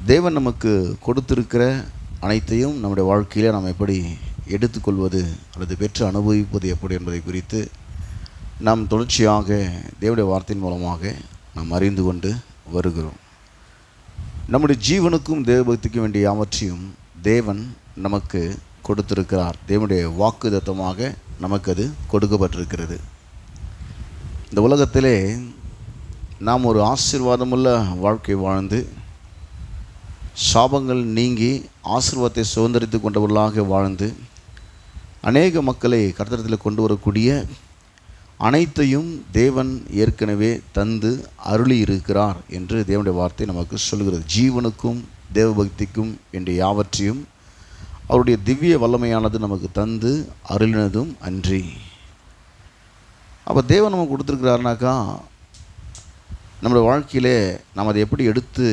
தேவன் நமக்கு கொடுத்திருக்கிற அனைத்தையும் நம்முடைய வாழ்க்கையில் நாம் எப்படி எடுத்துக்கொள்வது அல்லது பெற்று அனுபவிப்பது எப்படி என்பதை குறித்து நாம் தொடர்ச்சியாக தேவனுடைய வார்த்தையின் மூலமாக நாம் அறிந்து கொண்டு வருகிறோம். நம்முடைய ஜீவனுக்கும் தேவபக்திக்கும் வேண்டிய யாவற்றையும் தேவன் நமக்கு கொடுத்திருக்கிறார். தேவனுடைய வாக்குத்தத்தமாக நமக்கு அது கொடுக்கப்பட்டிருக்கிறது. இந்த உலகத்திலே நாம் ஒரு ஆசீர்வாதமுள்ள வாழ்க்கை வாழ்ந்து சாபங்கள் நீங்கி ஆசீர்வாதத்தை சுதந்திரித்து கொண்டவர்களாக வாழ்ந்து அநேக மக்களை கர்த்தரிடத்தில் கொண்டு வரக்கூடிய அனைத்தையும் தேவன் ஏற்கனவே தந்து அருளி இருக்கிறார் என்று தேவனுடைய வார்த்தை நமக்கு சொல்கிறது. ஜீவனுக்கும் தேவபக்திக்கும் என்ற யாவற்றையும் அவருடைய திவ்ய வல்லமையானது நமக்கு தந்து அருளினதும் அன்றி. அப்போ தேவன் நமக்கு கொடுத்துருக்கிறாருனாக்கா நம்முடைய வாழ்க்கையிலே நாம் அதை எப்படி எடுத்து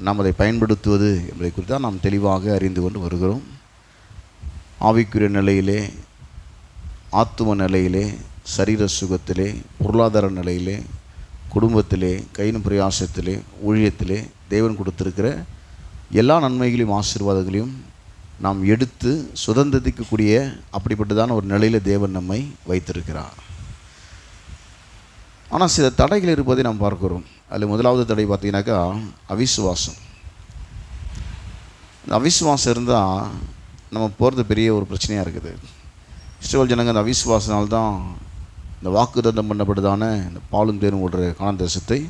நாம் அதை பயன்படுத்துவது என்பதை குறித்து தான் நாம் தெளிவாக அறிந்து கொண்டு வருகிறோம். ஆவிக்குரிய நிலையிலே, ஆத்தும நிலையிலே, சரீர சுகத்திலே, பொருளாதார நிலையிலே, குடும்பத்திலே, கையின் பிரயாசத்திலே, ஊழியத்திலே தேவன் கொடுத்திருக்கிற எல்லா நன்மைகளையும் ஆசீர்வாதங்களையும் நாம் எடுத்து சுதந்திரிக்கக்கூடிய அப்படிப்பட்டதான ஒரு நிலையில் தேவன் நம்மை வைத்திருக்கிறார். ஆனால் சில தடைகள் இருப்பதை நாம் பார்க்கிறோம். அதில் முதலாவது தடை பார்த்தீங்கன்னாக்கா அவிசுவாசம். இந்த அவிசுவாசம் இருந்தால் நம்ம போகிறது பெரிய ஒரு பிரச்சனையாக இருக்குது. இஸ்ரவேல் ஜனங்க அந்த அவிசுவாசனால்தான் இந்த வாக்குத்தத்தம் பண்ணப்படுதான இந்த பாலும் தேனும் ஓடுற கானான் தேசத்தை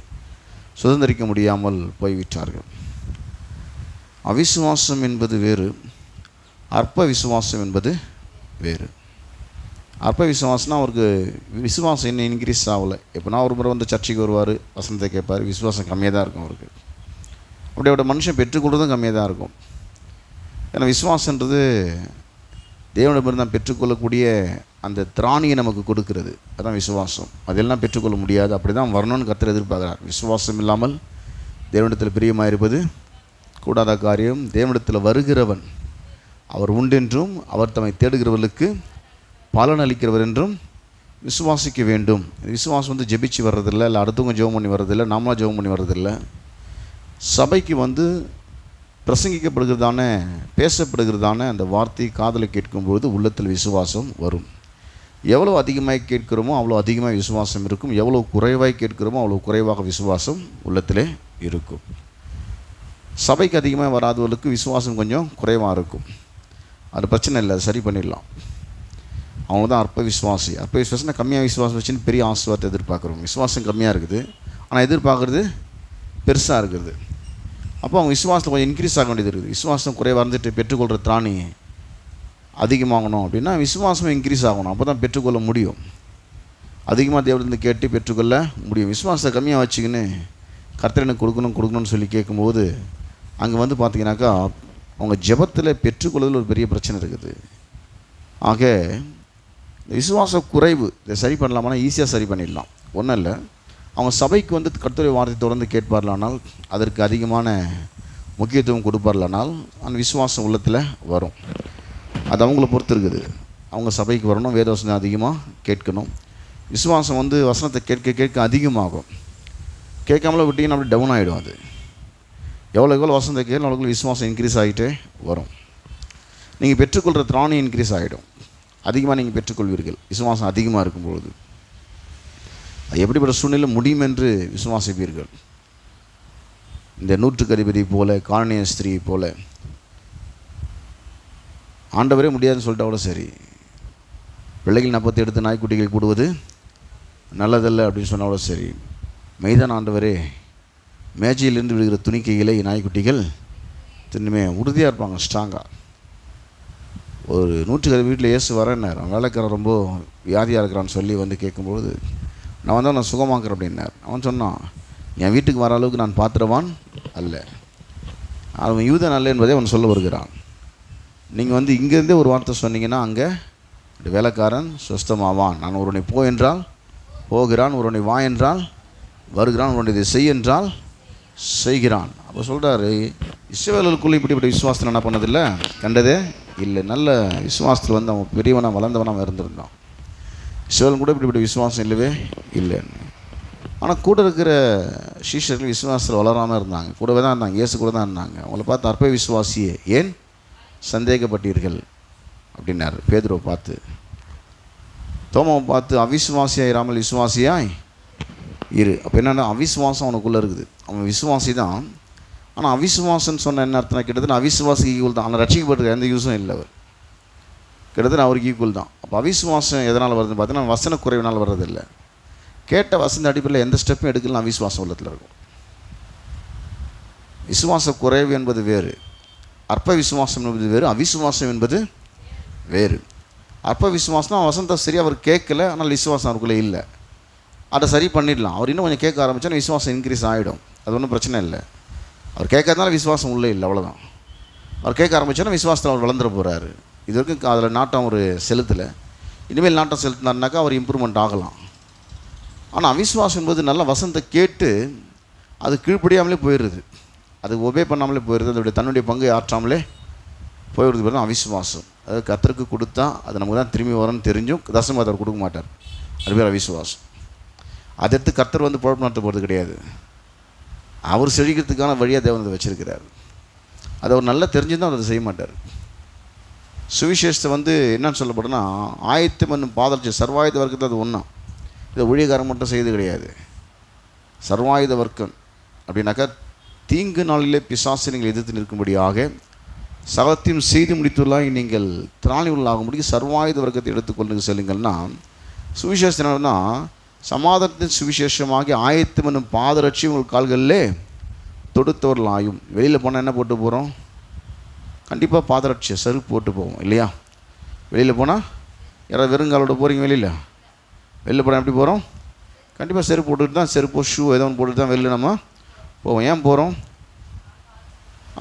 சுதந்திரிக்க முடியாமல் போய்விட்டார்கள். அவிசுவாசம் என்பது வேறு, அற்ப விசுவாசம் என்பது வேறு. அற்ப விசுவாசம்னா அவருக்கு விசுவாசம் இன்னும் இன்க்ரீஸ் ஆகலை. எப்போனா ஒரு முறை வந்து சர்ச்சைக்கு வருவார், வசனத்தை கேட்பார், விசுவாசம் கம்மியாக தான் இருக்கும் அவருக்கு. அப்படியோட மனுஷன் பெற்றுக்கொள்வதும் கம்மியாக தான் இருக்கும். ஏன்னா விசுவாசன்றது தேவனிடமிருந்து தான் பெற்றுக்கொள்ளக்கூடிய அந்த திராணியை நமக்கு கொடுக்கிறது. அதுதான் விசுவாசம். அதெல்லாம் பெற்றுக்கொள்ள முடியாது. அப்படி தான் வரணும்னு கர்த்தர் எதிர்பார்க்கிறார். விசுவாசம் இல்லாமல் தேவனிடத்தில் பிரியமாக இருப்பது கூடாத காரியம். தேவனிடத்தில் வருகிறவன் அவர் உண்டென்றும் அவர் தம்மை தேடுகிறவர்களுக்கு பலன் அளிக்கிறவர் என்றும் விசுவாசிக்க வேண்டும். விசுவாசம் வந்து ஜெபிச்சு வர்றதில்லை, இல்லை அடுத்தவங்க ஜெபம் பண்ணி வர்றதில்லை, நாமளாக ஜெபம் பண்ணி வர்றதில்லை. சபைக்கு வந்து பிரசங்கிக்கப்படுகிறதான, பேசப்படுகிறதான அந்த வார்த்தை காதலை கேட்கும்பொழுது உள்ளத்தில் விசுவாசம் வரும். எவ்வளோ அதிகமாக கேட்கிறோமோ அவ்வளோ அதிகமாக விசுவாசம் இருக்கும். எவ்வளோ குறைவாக கேட்கிறோமோ அவ்வளோ குறைவாக விசுவாசம் உள்ளத்திலே இருக்கும். சபைக்கு அதிகமாக வராதவர்களுக்கு விசுவாசம் கொஞ்சம் குறைவாக இருக்கும். அது பிரச்சனை இல்லை, சரி பண்ணிடலாம். அவங்க தான் அற்ப விசுவாசி. அற்ப விசுவாசம்னா கம்மியாக விசுவாசம் வச்சுன்னு பெரிய ஆசீர்வாதத்தை எதிர்பார்க்குறோம். விசுவாசம் கம்மியாக இருக்குது, ஆனால் எதிர்பார்க்குறது பெருசாக இருக்குது. அப்போ அவங்க விசுவாசத்தை கொஞ்சம் இன்க்ரீஸ் ஆக வேண்டியது இருக்குது. விசுவாசம் குறைவாக இருந்துட்டு பெற்றுக்கொள்கிற திராணி அதிகமாகணும் அப்படின்னா விசுவாசம் இன்க்ரீஸ் ஆகணும். அப்போ தான் பெற்றுக்கொள்ள முடியும். அதிகமாக தேவனிடந்து கேட்டு பெற்றுக்கொள்ள முடியும். விசுவாசத்தை கம்மியாக வச்சுக்கின்னு கர்த்தர் எனக்கு கொடுக்கணும்னு சொல்லி கேட்கும்போது அங்கே வந்து பார்த்திங்கனாக்கா அவங்க ஜெபத்தில் பெற்றுக்கொள்வதில் ஒரு பெரிய பிரச்சனை இருக்குது. ஆக விசுவாச குறைவு இதை சரி பண்ணலாமான்னா ஈஸியாக சரி பண்ணிடலாம், ஒன்றும் இல்லை. அவங்க சபைக்கு வந்து கர்த்தருடைய வார்த்தை தொடர்ந்து கேட்பார்களானால், அதற்கு அதிகமான முக்கியத்துவம் கொடுப்பார்களானால் அந்த விசுவாசம் உள்ளத்தில் வரும். அது அவங்கள பொறுத்து இருக்குது. அவங்க சபைக்கு வரணும், வேத வசனம் அதிகமாக கேட்கணும். விசுவாசம் வந்து வசனத்தை கேட்க கேட்க அதிகமாகும். கேட்காமல விட்டிங்கன்னா அப்படி டவுன் ஆகிடும். அது எவ்வளோ வசனத்தை கேட்கணும் அவ்வளோ விசுவாசம் இன்க்ரீஸ் ஆகிட்டே வரும். நீங்கள் பெற்றுக்கொள்கிற திராணி இன்க்ரீஸ் ஆகிடும். அதிகமாக நீங்கள் பெற்றுக்கொள்வீர்கள் விசுவாசம் அதிகமாக இருக்கும்பொழுது. எப்படிப்பட்ட சூழ்நிலை முடியும் என்று விசுவாசிப்பீர்கள். இந்த நூற்றுக்கு அதிபதி போல, காரணிய ஸ்திரீ போல, ஆண்டவரே முடியாதுன்னு சொல்லிட்டா கூட சரி, பிள்ளைகள் நப்பத்தை எடுத்து நாய்க்குட்டிகள் போடுவது நல்லதல்ல அப்படின்னு சொன்னால் கூட சரி, மெய்தான் ஆண்டவரே, மேஜையிலிருந்து விழுகிற துணிக்கைகளை நாய்க்குட்டிகள் தின்னுமே உறுதியாக இருப்பாங்க, ஸ்ட்ராங்காக. ஒரு 100 வீட்டில் இயேசு வரேன்னார். அவன் வேலைக்காரன் ரொம்ப வியாதியாக இருக்கிறான்னு சொல்லி வந்து கேட்கும்பொழுது, நான் வந்தால் நான் சுகமாக்குறேன் அப்படின்னார். அவன் சொன்னான், என் வீட்டுக்கு வர அளவுக்கு நான் பாத்திரவான் அல்ல. அவன் யூதன் அல்ல என்பதை அவன் சொல்ல வருகிறான். நீங்கள் வந்து இங்கேருந்தே ஒரு வார்த்தை சொன்னீங்கன்னா அங்கே வேலைக்காரன் சுஸ்தமாவான். நான் ஒருவனை போ என்றால் போகிறான், ஒருவனை வா என்றால் வருகிறான், ஒருவனை இதை செய் என்றால் செய்கிறான். அப்போ சொல்கிறாரு, இஸ்ரவேலுக்குள்ளே இப்படிப்பட்ட விசுவாசத்தில் என்ன பண்ணதில்லை, கண்டதே இல்லை. நல்ல விசுவாசத்தில் வந்து அவன் பெரியவனாக வளர்ந்தவனாக இருந்திருந்தான். இஸ்ரவேல் கூட இப்படிப்பட்ட விசுவாசம் இல்லவே இல்லைன்னு. ஆனால் கூட இருக்கிற சீஷர்கள் விசுவாசத்தில் வளராமல் இருந்தாங்க. கூடவே தான் இருந்தாங்க, இயேசு கூட தான் இருந்தாங்க. அவங்கள பார்த்து அற்ப விசுவாசியே ஏன் சந்தேகப்பட்டீர்கள் அப்படின்னாரு பேதுருவை பார்த்து. தோமாவை பார்த்து அவிசுவாசியாக இராமல் விசுவாசியாய் இரு. அப்போ என்னென்னா அவிசுவாசம் அவனுக்குள்ளே இருக்குது. அவன் விசுவாசி தான், ஆனால் அவிசுவாசம்னு சொன்ன என்ன அர்த்தம், கிட்டத்தட்ட அவிசுவாசிக்கு ஈக்குவல் தான். ஆனால் ரட்சிக்கப்பட்டிருக்க எந்த யூஸும் இல்லை, அவர் கிட்டத்தட்ட அவருக்கு ஈக்குவல் தான். அப்போ அவிசுவாசம் எதனால் வருதுன்னு பார்த்தீங்கன்னா வசன குறைவினால் வர்றதில்லை. கேட்ட வசந்த அடிப்படையில் எந்த ஸ்டெப்பும் எடுக்கலாம் அவிசுவாசம் உள்ளத்தில் இருக்கும். விசுவாச குறைவு என்பது வேறு, அற்ப விசுவாசம் என்பது வேறு, அவிசுவாசம் என்பது வேறு. அற்ப விசுவாசம்னா வசந்த சரி அவர் கேட்கல, ஆனால் விசுவாசம் அவருக்குள்ளே இல்லை. அதை சரி பண்ணிடலாம். அவர் இன்னும் கொஞ்சம் கேட்க ஆரம்பித்தோன்னா விசுவாசம் இன்க்ரீஸ் ஆகிடும். அது ஒன்றும் பிரச்சனை இல்லை. அவர் கேட்கறதுனால விசுவாசம் உள்ளே இல்லை, அவ்வளோதான். அவர் கேட்க ஆரம்பித்தோன்னா விசுவாசத்தில் அவர் வளர்ந்துட போகிறாரு. இது வரைக்கும் அதில் நாட்டம் ஒரு செலுத்தலை. இனிமேல் நாட்டம் செலுத்தினாருனாக்கா அவர் இம்ப்ரூவ்மெண்ட் ஆகலாம். ஆனால் அவிசுவாசம் என்பது நல்ல வசனத்தை கேட்டு அது கீழ்ப்படியாமலே போயிடுது, அது ஒபே பண்ணாமலே போயிடுது, அதோடைய தன்னுடைய பங்கை ஆற்றாமலே போயிடுறது பேர் தான் அவிசுவாசம். அது கர்த்தருக்கு கொடுத்தா அது நமக்கு தான் திரும்பி வரும்னு தெரிஞ்சும் தசம அவர் கொடுக்க மாட்டார், அது பேர் அவிசுவாசம். அதை எடுத்து கர்த்தர் வந்து பொழப்பு நடத்த போகிறது கிடையாது. அவர் செழிக்கிறதுக்கான வழியாக தேவன் அதை வச்சிருக்கிறார். அதை அவர் நல்லா தெரிஞ்சுதான் அதை செய்ய மாட்டார். சுவிசேஷத்தை வந்து என்னன்னு சொல்லப்படுன்னா ஆயத்தம் என்னும் பாதரட்சி சர்வாயுத வர்க்கத்தை அது ஒன்றா. இதை ஊழியக்காரன் மட்டும் செய்து கிடையாது. சர்வாயுத வர்க்கம் அப்படின்னாக்கா தீங்கு நாளிலே பிசாசை நீங்கள் எதிர்த்து நிற்கும்படியாக சகலத்தையும் செய்து முடித்துள்ளாய் நீங்கள் திராணி உள்ளாகும்படி சர்வாயுத வர்க்கத்தை எடுத்துக்கொண்டு செல்லுங்கள்னா சுவிசேஷம் என்னன்னா சமாதானத்தின் சுவிசேஷமாகி ஆயத்தம் என்னும் பாதரட்சி உங்கள் கால்களிலே தொடுத்தவர்கள் ஆயும். வெளியில் போனால் என்ன போட்டு போகிறோம்? கண்டிப்பாக பாதரட்சி செருப்பு போட்டு போவோம் இல்லையா? வெளியில் போனால் யாராவது வெறுங்காலோட போகிறீங்க, வெளியில் போனால் எப்படி போகிறோம்? கண்டிப்பாக செருப்பு போட்டுக்கிட்டு தான், செருப்போ ஷூ ஏதோ ஒன்று போட்டுட்டு தான் வெளியில் நம்ம போவோம். ஏன் போகிறோம்?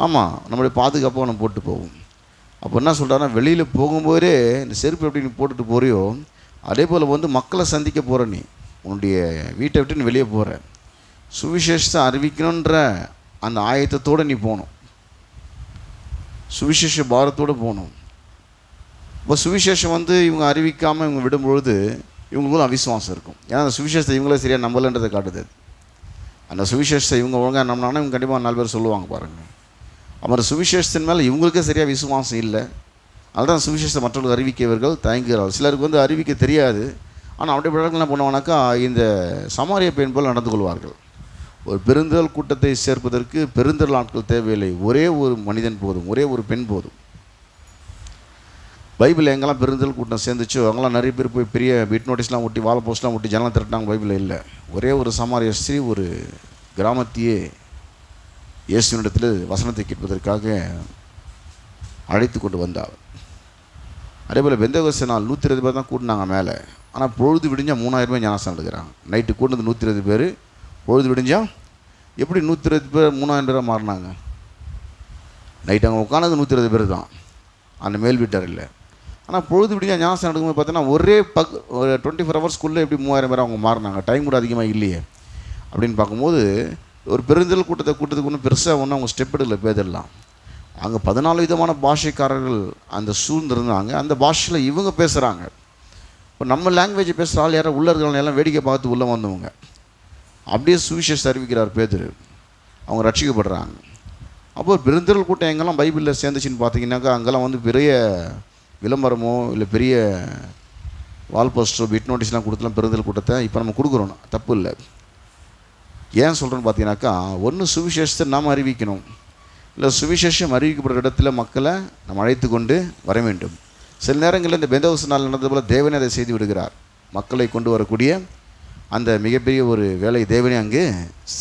ஆமாம், நம்மளுடைய பாதுகாப்பாக நம்ம போட்டு போவோம். அப்போ என்ன சொல்கிறாருன்னா வெளியில் போகும்போதே இந்த செருப்பு எப்படி நீ போட்டுட்டு போறியோ அதே போல் வந்து மக்களை சந்திக்க போகிற நீ உன்னுடைய வீட்டை விட்டு நீ வெளியே போகிற, சுவிசேஷத்தை அறிவிக்கணுன்ற அந்த ஆயத்தத்தோடு நீ போகணும், சுவிசேஷ பாரத்தோடு போகணும். இப்போ சுவிசேஷம் வந்து இவங்க அறிவிக்காமல் இவங்க விடும்பொழுது இவங்களுக்கும் அவிசுவாசம் இருக்கும். ஏன்னா அந்த சுவிசேஷத்தை இவங்களே சரியாக நம்பலைன்றதை காட்டுது. அந்த சுவிசேஷத்தை இவங்க ஒழுங்காக நம்பினாங்கன்னா இவங்க கண்டிப்பாக 4 பேர் சொல்லுவாங்க பாருங்கள். அப்புறம் சுவிசேஷத்தின் மேலே இவங்களுக்கே சரியாக விசுவாசம் இல்லை. அதுதான் சுவிசேஷத்தை மற்றவர்கள் அறிவிக்கவர்கள் தயங்குகிறார்கள். சிலருக்கு வந்து அறிவிக்க தெரியாது. ஆனால் அப்படியே பிள்ளைகள் என்ன பண்ணுவானாக்கா இந்த சமாரிய பெண் போல் நடந்து கொள்வார்கள். ஒரு பெருந்தல் கூட்டத்தை சேர்ப்பதற்கு பெருந்தல் ஆட்கள் தேவையில்லை, ஒரே ஒரு மனிதன் போதும், ஒரே ஒரு பெண் போதும். பைபிளில் எங்கெல்லாம் பெருந்தல் கூட்டம் சேர்ந்துச்சோ அவங்களாம் நிறைய பேர் போய் பெரிய பிட் நோட்டீஸ்லாம் ஒட்டி வாழை போஸ்ட்லாம் ஒட்டி ஜனலாம் திரட்டாங்க. பைபிளில் இல்லை. ஒரே ஒரு சமாரிய ஸ்திரீ ஒரு கிராமத்தையே இயேசுவினிடத்தில் வசனத்தை கேட்பதற்காக அழைத்து கொண்டு வந்தாள். அதே போல் பெந்தகோஸ்தே நாள் 120 பேர் தான் கூட்டினாங்க மேலே. ஆனால் பொழுது விடிஞ்சால் 3000 பேர் ஞானஸ்தானம் எடுக்கிறாங்க. நைட்டு கூட்டினது 120 பேர், பொழுது விடிஞ்சால் எப்படி 120 பேர் 3000 பேராக மாறினாங்க? நைட்டு அங்கே உட்கானது 120 பேர் தான், அந்த மேல் வீட்டார் இல்லை. ஆனால் பொழுது விடிஞ்சால் ஞானஸ்தானம் எடுக்கும்போது பார்த்தீங்கன்னா ஒரே ஒரு 24 ஹவர்ஸ்க்குள்ளே எப்படி 3000 பேர் அவங்க மாறினாங்க? டைம் கூட அதிகமாக இல்லையே அப்படின்னு பார்க்கும்போது ஒரு பெருந்தல் கூட்டத்துக்கு ஒன்றும் பெருசாக ஒன்றும் அவங்க ஸ்டெப் எடுக்கல. பேதெல்லாம் அங்கே 14 விதமான பாஷைக்காரர்கள் அந்த சூழ்ந்திருந்தாங்க. அந்த பாஷையில் இவங்க பேசுகிறாங்க. இப்போ நம்ம லாங்குவேஜை பேசுகிற ஆள் யாரும் உள்ளே இருக்கிறவங்க எல்லாம் வேடிக்கை பார்த்து உள்ளே வந்தவங்க. அப்படியே சுவிசேஷத்தை அறிவிக்கிறார் பேதுரு, அவங்க ரட்சிக்கப்படுறாங்க. அப்போ பெருந்தல் கூட்டம் எங்கெல்லாம் பைபிளில் சேர்ந்துச்சின்னு பார்த்தீங்கன்னாக்கா அங்கெல்லாம் வந்து பெரிய விளம்பரமோ இல்லை பெரிய வால் போஸ்டரோ பிட் நோட்டீஸ்லாம் கொடுத்துலாம் பெருந்தல் கூட்டத்தை இப்போ நம்ம கொடுக்குறோம், தப்பு இல்லை. ஏன் சொல்கிறேன்னு பார்த்தீங்கன்னாக்கா ஒன்று சுவிசேஷத்தை நாம் அறிவிக்கணும், இல்லை சுவிசேஷம் அறிவிக்கப்படுற இடத்துல மக்களை நம்ம அழைத்து கொண்டு வர வேண்டும். சில நேரங்களில் இந்த பெந்தகோஸ்தே நாள் நடந்தது போல் தேவனே அதை செய்து விடுகிறார். மக்களை கொண்டு வரக்கூடிய அந்த மிகப்பெரிய ஒரு வேலை தேவனே அங்கே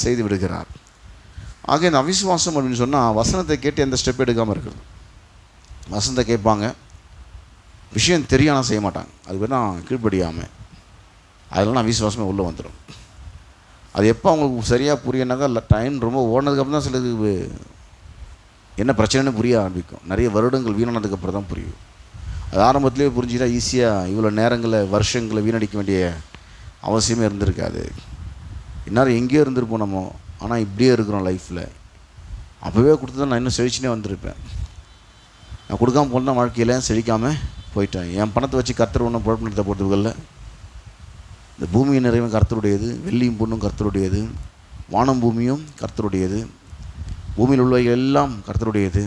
செய்து விடுகிறார். ஆக இந்த அவிசுவாசம் அப்படின்னு சொன்னால் வசனத்தை கேட்டு எந்த ஸ்டெப் எடுக்காமல் இருக்கிறது. வசனத்தை கேட்பாங்க, விஷயம் தெரியாமல் செய்ய மாட்டாங்க, அது பேர் தான் கீழ்ப்படியாமல். அதெல்லாம் அவிசுவாசமே உள்ளே வந்துடும். அது எப்போ அவங்களுக்கு சரியாக புரியனாக்கா இல்லை டைம் ரொம்ப ஓடினதுக்கப்புறம் தான் சிலருக்கு என்ன பிரச்சனைன்னு புரிய ஆரம்பிக்கும். நிறைய வருடங்கள் வீணானதுக்கப்புறம் தான் புரியும். அது ஆரம்பத்திலே புரிஞ்சுட்டா ஈஸியாக இவ்வளோ நேரங்களை வருஷங்களை வீணடிக்க வேண்டிய அவசியமே இருந்திருக்காது. இந்நேரம் எங்கேயோ இருந்திருப்போம் நம்ம, ஆனால் இப்படியே இருக்கிறோம் லைஃப்பில். அப்போவே கொடுத்து தான் நான் இன்னும் செழிச்சுனே வந்திருப்பேன். நான் கொடுக்காமல் போனால் வாழ்க்கையில் செழிக்காமல் போயிட்டேன். என் பணத்தை வச்சு கர்த்தர் ஒன்றும் பொழப்பு நடத்த போகிறதுக்குள்ள இந்த பூமியின் நிறைவும் கர்த்தருடையது, வெள்ளியும் பொண்ணும் கர்த்தருடையது, வானம் பூமியும் கர்த்தருடையது, பூமியில் உள்ளவைகள் எல்லாம் கர்த்தருடையது.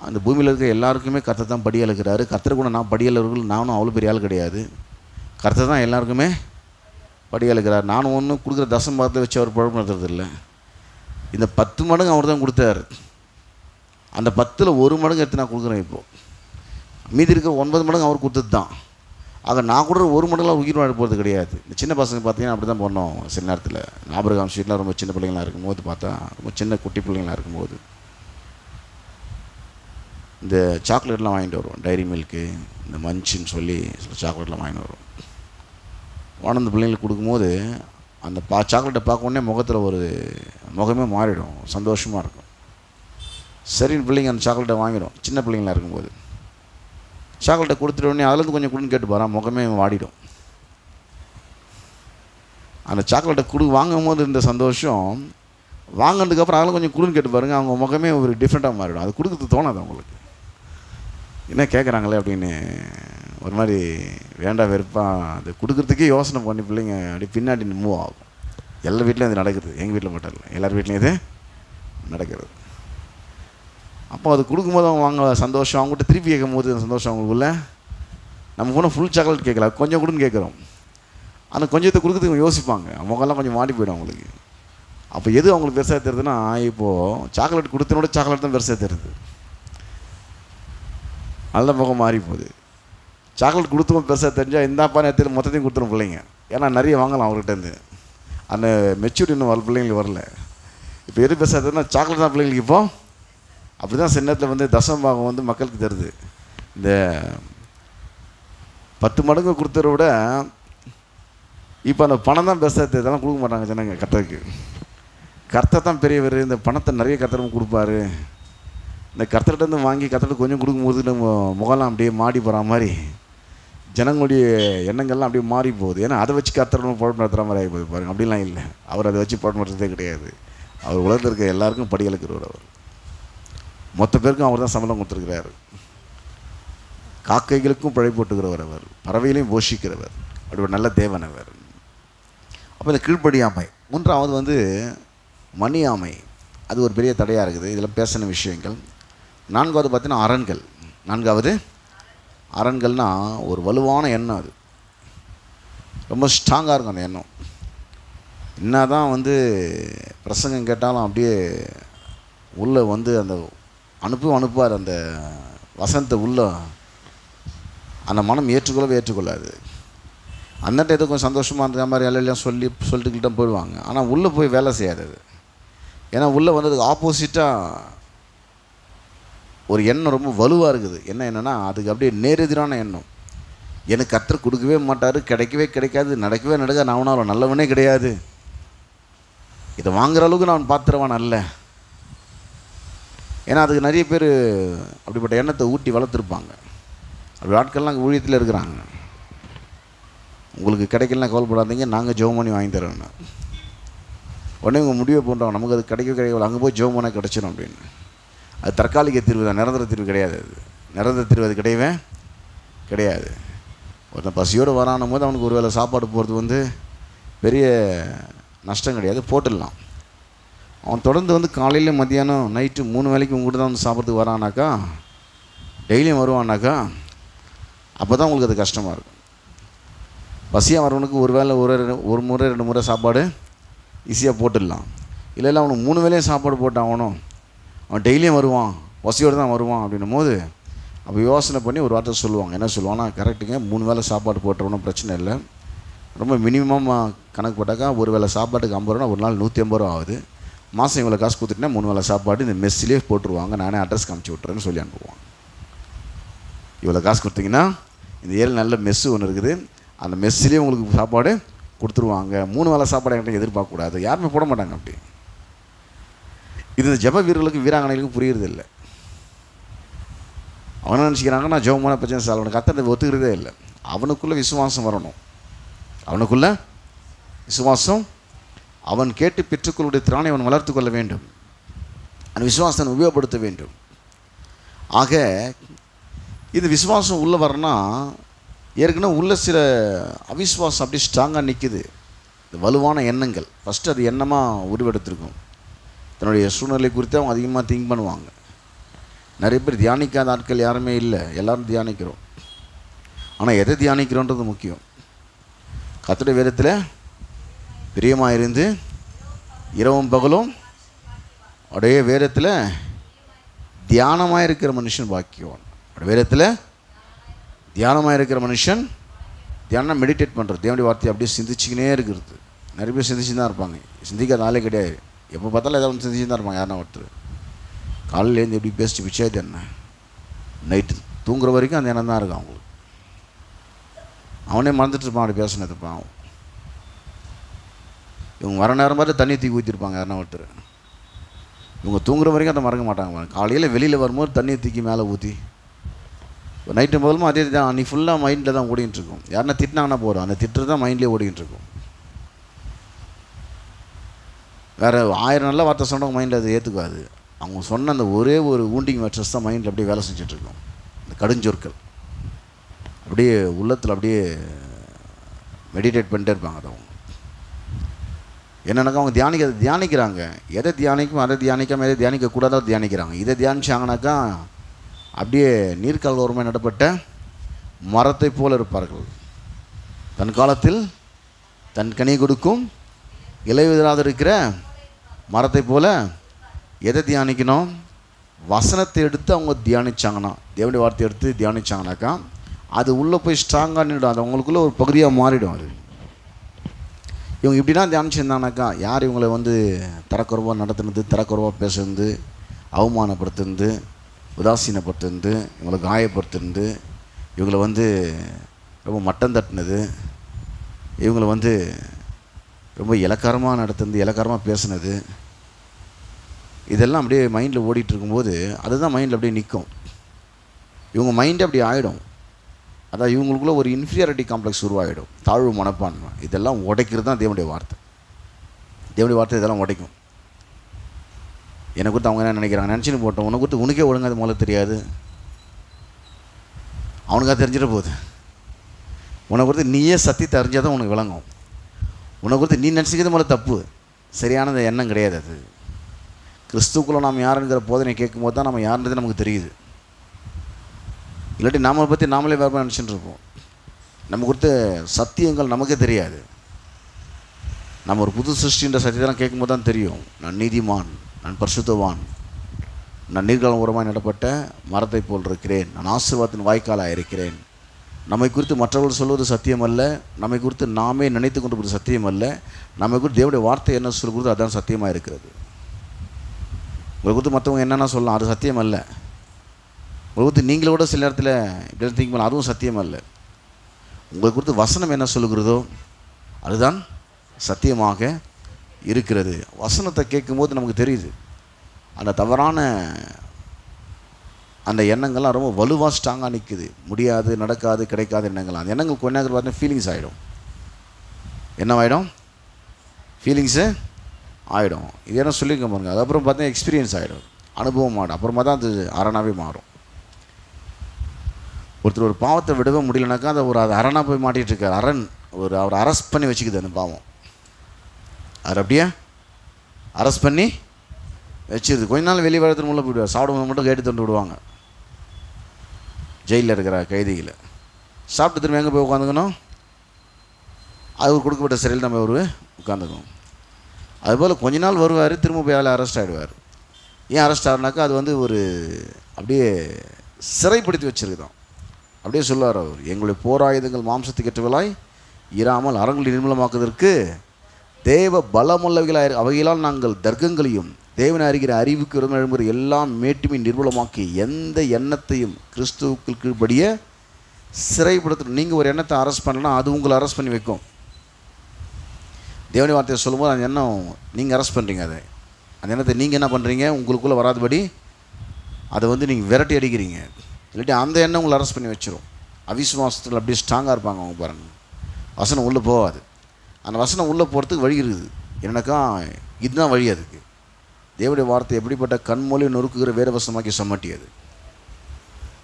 அந்த பூமியில் இருக்க எல்லாருக்குமே கர்த்தர் தான் படி அளக்கிறாரு. கர்த்தர் கூட நான் படி அளவர்கள், நானும் அவ்வளோ பெரிய ஆள் கிடையாது. கர்த்தர் தான் எல்லாருக்குமே படி அளக்கிறார். நானும் ஒன்றும் கொடுக்குற தசம்பாகத்தை வச்சு அவர் பழக்கம் நடத்துறதில்லை. இந்த 10 மடங்கு அவர் தான் கொடுத்தாரு. அந்த 10ல் 1 மடங்கு எடுத்து நான் கொடுக்குறேன். இப்போது மீதி இருக்கிற 9 மடங்கு அவர் கொடுத்தது தான். ஆக நான் கூட 1 மடங்கெலாம் உயிர் வாழ போகிறது கிடையாது. இந்த சின்ன பசங்க பார்த்தீங்கன்னா அப்படி தான் பண்ணோம். சில நேரத்தில் ஆபிரகாம் ஸ்ட்ரீட்டில் ரொம்ப சின்ன பிள்ளைங்களாக இருக்கும்போது பார்த்தா, ரொம்ப சின்ன குட்டி பிள்ளைங்களாக இருக்கும்போது இந்த சாக்லேட்லாம் வாங்கிட்டு வருவோம். டைரி மில்க்கு, இந்த மஞ்சுன்னு சொல்லி சில சாக்லேட்லாம் வாங்கிட்டு வருவோம். வானந்த பிள்ளைங்களுக்கு கொடுக்கும்போது அந்த சாக்லேட்டை பார்க்க உடனே முகத்தில் ஒரு முகமே மாறிடும், சந்தோஷமாக இருக்கும். சரின்னு பிள்ளைங்க அந்த சாக்லேட்டை வாங்கிடும். சின்ன பிள்ளைங்களாக இருக்கும்போது சாக்லேட்டை கொடுத்துட்ட உடனே அதுலேருந்து கொஞ்சம் கொடுன்னு கேட்டு பாரு, முகமே வாடிடும். அந்த சாக்லேட்டை வாங்கும் போது இருந்த சந்தோஷம், வாங்கினதுக்கப்புறம் அதெல்லாம் கொஞ்சம் கொடுன்னு கேட்டு பாருங்கள், அவங்க முகமே ஒரு டிஃப்ரெண்ட்டாக மாறிடும். அது கொடுக்குறது தோணாது அவங்களுக்கு. என்ன கேட்குறாங்களே அப்படின்னு ஒரு மாதிரி வேண்டாம் வெறுப்பாக அது கொடுக்குறதுக்கே யோசனை பண்ணி பிள்ளைங்க அப்படி பின்னாடி மூவ் ஆகும். எல்லா வீட்லேயும் அது நடக்குது. எங்கள் வீட்டில் மட்டும் இல்லை, எல்லார் வீட்லேயும் இது நடக்கிறது. அப்போ அது கொடுக்கும்போது அவங்க வாங்க சந்தோஷம், அவங்ககிட்ட திருப்பி கேட்கும் போது சந்தோஷம் அவங்களுக்குள்ள. நம்ம கூட ஃபுல் சாக்லேட் கேட்கல, கொஞ்சம் கொடுன்னு கேட்குறோம். அந்த கொஞ்சத்தை கொடுக்குறதுக்கு யோசிப்பாங்க, அவங்கெல்லாம் கொஞ்சம் மாட்டி போய்டும் அவங்களுக்கு. அப்போ எது அவங்களுக்கு பெருசாக தெரியுதுன்னா, இப்போது சாக்லேட் கொடுத்தனோட சாக்லேட் தான் பெருசாக தெரியுது. நல்ல முகம் மாறி போகுது. சாக்லேட் கொடுத்துரும் பெருசாக தெரிஞ்சால் இந்தாப்பா நேரத்தில் மொத்தத்தையும் கொடுத்துரும் பிள்ளைங்க. ஏன்னா நிறைய வாங்கலாம் அவர்கிட்டருந்து. அந்த மெச்சூரிட்டி இன்னும் பிள்ளைங்களுக்கு வரல. இப்போ எது பெருசாக தெரியுதுன்னா சாக்லேட் தான் பிள்ளைங்களுக்கு. இப்போது அப்படி தான் சில நேரத்தில் தசம்பாகம் மக்களுக்கு தருது. இந்த 10 மடங்கு கொடுத்ததை விட இப்போ அந்த பணம் தான் பெருசாக தெரியுது. அதெல்லாம் கொடுக்க மாட்டாங்க ஜனங்க. கர்த்தருக்கு கர்த்தர் தான் பெரியவர். இந்த பணத்தை நிறைய கர்த்தரும் கொடுப்பாரு. இந்த கர்த்தர்கிட்டருந்து வாங்கி கர்த்தர்கிட்ட கொஞ்சம் கொடுக்கும்போது நம்ம முகலாம் அப்படியே மாடி போகிற மாதிரி ஜனங்களுடைய எண்ணங்கள்லாம் அப்படியே மாறி போகுது. ஏன்னா அதை வச்சு கர்த்தர் பழக்கம் நடத்துகிற மாதிரி ஆகி போகுது பாருங்கள். அப்படிலாம் இல்லை. அவர் அதை வச்சு பழக்கம் நடத்துறதே கிடையாது. அவர் உலகத்தில் இருக்க எல்லாருக்கும் படி அளக்கிறவர். அவர் மொத்த பேருக்கும் அவர் தான் சம்பளம் கொடுத்துருக்கிறார். காக்கைகளுக்கும் பிழை போட்டுக்கிறவர் அவர், பறவைகளையும் போஷிக்கிறவர். அப்படி ஒரு நல்ல தேவன் அவர். அப்போ இந்த கீழ்ப்படியாமை. 3வது மணியாமை. அது ஒரு பெரிய தடையாக இருக்குது. இதில் பேசின விஷயங்கள். 4வது பார்த்தீங்கன்னா அரண்கள். 4வது அரண்கள்னால் ஒரு வலுவான எண்ணம். அது ரொம்ப ஸ்ட்ராங்காக இருக்கும் அந்த எண்ணம். என்ன தான் பிரசங்கம் கேட்டாலும் அப்படியே உள்ளே அந்த அனுப்புவார். அந்த வசனத்தை உள்ள அந்த மனம் ஏற்றுக்கொள்ளாது. அந்த எதோ கொஞ்சம் சந்தோஷமாக இருக்கிற மாதிரி எல்லாம் சொல்லிட்டுக்கிட்ட போயிடுவாங்க. ஆனால் உள்ளே போய் வேலை செய்யாது அது. ஏன்னா உள்ளே அதுக்கு ஆப்போசிட்டாக ஒரு எண்ணம் ரொம்ப வலுவாக இருக்குது. என்னென்னா அதுக்கு அப்படியே நேரெதிரான எண்ணம். எனக்கு கர்த்தர் கொடுக்கவே மாட்டார், கிடைக்கவே கிடைக்காது, நடக்கவே நடக்காது, நான் அவனால் நல்லவனே கிடையாது, இதை வாங்குகிற அளவுக்கு நான் பார்த்துருவான் அல்ல. ஏன்னா அதுக்கு நிறைய பேர் அப்படிப்பட்ட எண்ணத்தை ஊட்டி வளர்த்துருப்பாங்க. அப்படி ஆட்கள்லாம் ஊழியத்தில் இருக்கிறாங்க. உங்களுக்கு கிடைக்கலாம் கவலைப்படாதீங்க, நாங்கள் ஜெபம் பண்ணி வாங்கி தரோம்னா உடனே உங்கள் முடிவை போன்றோம், நமக்கு அது கிடைக்கல, அங்கே போய் ஜெபம் பண்ணால் கிடச்சிடும் அப்படின்னு. அது தற்காலிக தீர்வு தான், நிரந்தர தீர்வு கிடையாது. அது நிரந்தர தீர்வு அது கிடையவே கிடையாது. ஒருத்தன் பசியோடு வரானும் போது அவனுக்கு ஒரு வேளை சாப்பாடு போகிறது பெரிய நஷ்டம் கிடையாது, போட்டுடலாம். அவன் தொடர்ந்து காலையில் மத்தியானம் நைட்டு 3 வேளைக்கு உங்கள்கிட்ட தான் சாப்பிட்றதுக்கு வரானாக்கா, டெய்லியும் வருவானாக்கா, அப்போ தான் உங்களுக்கு அது கஷ்டமாக இருக்கும். பசியாக வரவனுக்கு ஒரு வேளை ஒரு முறை 2 முறை சாப்பாடு ஈஸியாக போட்டுடலாம். இல்லை அவனுக்கு 3 வேளையும் சாப்பாடு போட்டாகணும், அவன் டெய்லியும் வருவான், பசியோடு தான் வருவான் அப்படின்னும் போது அப்போ யோசனை பண்ணி ஒரு வார்த்தை சொல்லுவாங்க. என்ன சொல்லுவாங்கன்னா, கரெக்டுங்க, 3 வேளை சாப்பாடு போட்டுறவனும் பிரச்சனை இல்லை, ரொம்ப மினிமம் கணக்கு போட்டாக்கா ஒரு வேளை சாப்பாட்டுக்கு 50 ரூபா, ஒரு நாள் 150 ரூபா ஆகுது, மாதம் இவ்வளோ காசு கொடுத்துட்டேன்னா 3 வேளை சாப்பாடு இந்த மெஸ்ஸிலே போட்டுருவாங்க, நானே அட்ரஸ் காமிச்சு விட்றேன்னு சொல்லி அனுப்புவான். இவ்வளோ காசு கொடுத்தீங்கன்னா இந்த 7 நல்ல மெஸ்ஸு ஒன்று இருக்குது, அந்த மெஸ்ஸிலே உங்களுக்கு சாப்பாடு கொடுத்துருவாங்க, 3 வேளை சாப்பாடு என்கிட்ட எதிர்பார்க்கக்கூடாது. யாருமே போட மாட்டாங்க அப்படி. இது இந்த ஜப வீரர்களுக்கு வீராங்கனைகளுக்கும் புரியுறது இல்லை. அவனை நினச்சிக்கிறாங்க, நான் ஜெபமான பிரச்சனை சார், அவனுக்கு கத்தனை ஒத்துக்கிறதே இல்லை. அவனுக்குள்ளே விசுவாசம் வரணும். அவனுக்குள்ளே விசுவாசம், அவன் கேட்டு பெற்றுக்கொள்ளுடைய திறனை அவன் வளர்த்து கொள்ள வேண்டும். அந்த விசுவாசத்தை உபயோகப்படுத்த வேண்டும். ஆக இந்த விசுவாசம் உள்ளே வரனா ஏற்கனவே உள்ள சில அவிஸ்வாசம் அப்படியே ஸ்ட்ராங்காக நிற்குது. இந்த வலுவான எண்ணங்கள் ஃபஸ்ட்டு அது எண்ணமாக உருவெடுத்திருக்கும். தன்னுடைய சூழ்நிலை குறித்து அவங்க அதிகமாக திங்க் பண்ணுவாங்க. நிறைய பேர் தியானிக்காத ஆட்கள் யாருமே இல்லை, எல்லோரும் தியானிக்கிறோம். ஆனால் எதை தியானிக்கிறோன்றது முக்கியம். கர்த்தருடைய வேதத்தில் பிரியமாக இருந்து இரவும் பகலும் அப்படியே வேதத்தில் தியானமாக இருக்கிற மனுஷன் பாக்கியவான். வேதத்தில் தியானமாக இருக்கிற மனுஷன், தியானம் மெடிடேட் பண்ணுறது, தேவனுடைய வார்த்தையை அப்படியே சிந்திச்சுக்கினே இருக்கிறது. நிறைய பேர் சிந்திச்சு தான் இருப்பாங்க, சிந்திக்காத ஆளே கிடையாது. எப்போ பார்த்தாலும் ஏதாவது சிந்திச்சு தான் இருப்பாங்க. யாருன்னா ஒருத்தர் காலையிலேருந்து எப்படி பேசிட்டு பிச்சாது என்ன, நைட்டு தூங்குற வரைக்கும் அந்த எண்ணம் தான் இருக்கும் அவங்களுக்கு. அவனே மறந்துட்டு இருப்பான் அப்படி பேசினது பாவம். இவங்க வர நேரம் மாதிரி தண்ணி தூக்கி ஊற்றிருப்பாங்க யாருன்னா ஒருத்தர். இவங்க தூங்குற வரைக்கும் அதை மறக்க மாட்டாங்க. காலையில் வெளியில் வரும்போது தண்ணியை தூக்கி மேலே ஊற்றி, நைட்டு முதலும் அதே தான். நீ ஃபுல்லாக மைண்டில் தான் ஓடிக்கிட்டு இருக்கும். யாருன்னா திட்டினாங்கன்னா போகிறோம், அந்த திட்டு தான் மைண்ட்லேயே ஓடிக்கிட்டு இருக்கும். வேறு 1000 நல்ல வார்த்தை சொன்னவங்க மைண்டில் அதை ஏற்றுக்காது. அவங்க சொன்ன அந்த ஒரே ஒரு ஊண்டிங் மேட்சஸ் தான் மைண்டில் அப்படியே வேலை செஞ்சிட்ருக்கோம். இந்த கடுஞ்சொற்கள் அப்படியே உள்ளத்தில் அப்படியே மெடிடேட் பண்ணிட்டே இருப்பாங்க. அதை அவங்க என்னென்னாக்கா அவங்க தியானிக்கிறாங்க. எதை தியானிக்கும் அதை தியானிக்காமல், எதை தியானிக்கக்கூடாதோ தியானிக்கிறாங்க. இதை தியானிச்சாங்கனாக்கா அப்படியே நீர்க்கால் ஓரமாக நடப்பட்ட மரத்தை போல் இருப்பார்கள். தன் காலத்தில் தன் கனி கொடுக்கும் இலையுதிராது இருக்கிற மரத்தை போல். எதை தியானிக்கணும்? வசனத்தை எடுத்து அவங்க தியானிச்சாங்கன்னா, தேவனுடைய வார்த்தை எடுத்து தியானிச்சாங்கனாக்கா அது உள்ளே போய் ஸ்ட்ராங்காக நின்றுடும். அது அவங்களுக்குள்ளே ஒரு பகுதியாக மாறிடும். அது இவங்க இப்படி தான் தியானிச்சிருந்தாங்கனாக்கா யார் இவங்களை தரக்குறைவாக நடத்துனது, தரக்குறைவாக பேசுறது, அவமானப்படுத்துறது, உதாசீனப்படுத்துறது, இவங்களை காயப்படுத்துறது, இவங்களை ரொம்ப மட்டம் தட்டினது, இவங்களை ரொம்ப இலக்காரமாக நடத்துனது, இலக்காரமாக பேசுனது, இதெல்லாம் அப்படியே மைண்டில் ஓடிட்டு இருக்கும்போது அதுதான் மைண்டில் அப்படியே நிற்கும். இவங்க மைண்டே அப்படி ஆகிடும். அதான் இவங்களுக்குள்ள ஒரு இன்ஃபீரியாரிட்டி காம்ப்ளெக்ஸ் உருவாகிடும், தாழ்வு மனப்பான்மை. இதெல்லாம் உடைக்கிறது தான் தேவனுடைய வார்த்தை. தேவனுடைய வார்த்தை இதெல்லாம் உடைக்கும். என்னை குறித்து அவங்க என்ன நினைக்கிறாங்க, நினச்சின்னு போட்டோம். உன்னை குறித்து உனக்கே ஒழுங்காக அது முதல்ல தெரியாது, அவனுக்காக தெரிஞ்சிட போகுது. உன்னை குறித்து நீயே சத்தியத்தை அறிஞ்சால் தான் உனக்கு விளங்கும். உன்னை குறித்து நீ நினச்சிக்கிறது முதல்ல தப்பு, சரியான எண்ணம் கிடையாது. அது கிறிஸ்துக்குள்ளே நாம் யாருங்கிற போதனை கேட்கும்போது தான் நம்ம யாருன்றது நமக்கு தெரியுது. இல்லாட்டி நம்மளை பற்றி நாமளே வேறு நினச்சிட்டு இருப்போம். நம்ம கொடுத்த சத்தியங்கள் நமக்கே தெரியாது. நம்ம ஒரு புது சிருஷ்டின்ற சத்தியத்தெல்லாம் கேட்கும்போது தான் தெரியும். நான் நீதிமான், நான் பரிசுத்தவான், நான் நீர்காலம் உரமாக நடப்பட்ட மரத்தை போல் இருக்கிறேன், நான் ஆசீர்வாதத்தின் வாய்க்காலாக இருக்கிறேன். நம்மை குறித்து மற்றவர்கள் சொல்வது சத்தியம் அல்ல, நம்மை குறித்து நாமே நினைத்து கொண்டு சத்தியம் அல்ல. நம்மை குறித்து தேவனுடைய வார்த்தை என்ன சொல்கிறது அதுதான் சத்தியமாக இருக்கிறது. உங்களை குறித்து மற்றவங்க என்னென்னா சொல்லலாம், அது சத்தியம் அல்ல. உங்களை குறித்து நீங்களோட சில நேரத்தில் இப்படி திங்க் பண்ணலாம், அதுவும் சத்தியம் அல்ல. உங்களை குறித்து வசனம் என்ன சொல்லுகிறதோ அதுதான் சத்தியமாக இருக்கிறது. வசனத்தை கேட்கும்போது நமக்கு தெரியுது அந்த தவறான அந்த எண்ணங்கள்லாம் ரொம்ப வலுவாக ஸ்ட்ராங்காக நிற்குது. முடியாது, நடக்காது, கிடைக்காத எண்ணங்கள். அந்த எண்ணங்கள் கொஞ்ச நேரம் பார்த்தீங்கன்னா ஃபீலிங்ஸ் ஆகிடும். என்னவாயிடும்? ஃபீலிங்ஸு ஆகிடும். இது என்ன சொல்லியிருக்க பாருங்க. அதுக்கப்புறம் பார்த்தீங்கன்னா எக்ஸ்பீரியன்ஸ் ஆகிடும், அனுபவம் ஆகிடும். அப்புறமா தான் அது அரணாவே மாறும். ஒருத்தர் ஒரு பாவத்தை விடவே முடியலனாக்கா அதை அது அரணாக போய் மாட்டிகிட்டு இருக்கார். அவர் அரெஸ்ட் பண்ணி வச்சுக்குது அந்த பாவம். அவர் அப்படியே அரெஸ்ட் பண்ணி வச்சுருது. கொஞ்ச நாள் வெளியே வரத்துக்கு உள்ளே போய்விடுவார். சாப்பிடும்போது மட்டும் கேட்டு தந்து விடுவாங்க. ஜெயிலில் இருக்கிற கைதிகளை சாப்பிட்டு திரும்ப எங்கே போய் உட்காந்துக்கணும்? அது கொடுக்கப்பட்ட சிறையில் நம்ம உட்காந்துக்கணும். அதுபோல் கொஞ்ச நாள் வருவார், திரும்ப போய் வேலை அரெஸ்ட் ஆகிடுவார். ஏன் அரெஸ்ட் ஆகுனாக்கா அது ஒரு அப்படியே சிறைப்படுத்தி வச்சுருக்குதான். அப்படியே சொல்லுவார் அவர், எங்களுடைய போராயுதங்கள் மாம்சத்துக்கு ஏற்றவர்களாய் இராமல் அறங்களை நிர்மூலமாக்குவதற்கு தேவ பலமுள்ளவைகளாக அவைகளால் நாங்கள் தர்க்கங்களையும் தேவனை அறிகிற அறிவுக்கு எழும்புகிற எல்லாம் மேட்டுமையும் நிர்மூலமாக்கி எந்த எண்ணத்தையும் கிறிஸ்துவுக்கு கீழ்படிய சிறைப்படுத்தணும். நீங்கள் ஒரு எண்ணத்தை அரெஸ்ட் பண்ணலன்னா அது உங்களை அரெஸ்ட் பண்ணி வைக்கும். தேவனுடைய வார்த்தையை சொல்லும்போது அந்த எண்ணம் நீங்கள் அரெஸ்ட் பண்ணுறீங்க. அந்த எண்ணத்தை நீங்கள் என்ன பண்ணுறீங்க? உங்களுக்குள்ளே வராதபடி அதை நீங்கள் விரட்டி அடிக்கிறீங்க. இல்லாட்டி அந்த எண்ணம் உங்களை அரெஸ்ட் பண்ணி வச்சிடும். அவிசுவாசத்தில் அப்படியே ஸ்ட்ராங்காக இருப்பாங்க அவங்க பாருங்கள். வசனம் உள்ளே போகாது. அந்த வசனம் உள்ளே போகிறதுக்கு வழி இருக்குது. என்னக்கா இதுதான் வழி. அதுக்கு தேவனுடைய வார்த்தை எப்படிப்பட்ட கண்மொழி நொறுக்குகிற வேத வசனமாக்கி சம்மட்டியது.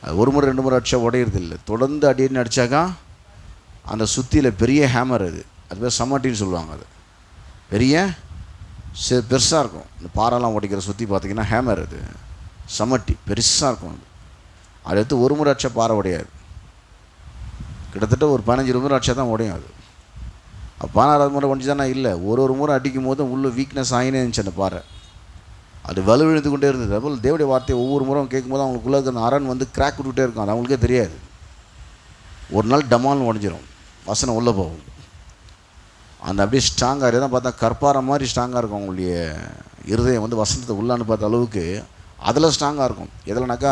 அது ஒரு முறை 2 முறை அடித்தா உடையிறது இல்லை. தொடர்ந்து அடின்னு அடித்தாக்கா அந்த சுத்தியில் பெரிய ஹேமர் அது பேர் சம்மட்டின்னு சொல்லுவாங்க. அது பெரிய பெருசாக இருக்கும். இந்த பாறைலாம் உடைக்கிற சுற்றி பார்த்திங்கன்னா ஹேமர், அது சம்மட்டி பெருசாக இருக்கும். அது எடுத்து ஒரு முறை அடிச்சா பாறை உடையாது, கிட்டத்தட்ட ஒரு 15-20 முறை அடிச்சா தான் உடையும். அது 16வது முறை உடஞ்சி தானே இல்லை, ஒரு முறை அடிக்கும் போது உள்ள வீக்னஸ் ஆகினே இருந்துச்சு அந்த பாறை. அது வலுவிழுந்து கொண்டே இருந்தது. அதுபோல் தேவனுடைய வார்த்தையை ஒவ்வொரு முறை கேட்கும்போது அவங்களுக்குள்ள இருக்கிற அரண் வந்து கிராக் விட்டுகிட்டே இருக்கும். அது அவங்களுக்கே தெரியாது. ஒரு நாள் டமால்னு உடஞ்சிரும், வசனம் உள்ளே போகும். அந்த அப்படியே ஸ்ட்ராங்காக தான் பார்த்தா கற்பார மாதிரி ஸ்ட்ராங்காக இருக்கும். அவங்களுடைய இருதயம் வந்து வசனத்தை உள்ளான்னு பார்த்த அளவுக்கு அதில் ஸ்ட்ராங்காக இருக்கும். எதில்னாக்கா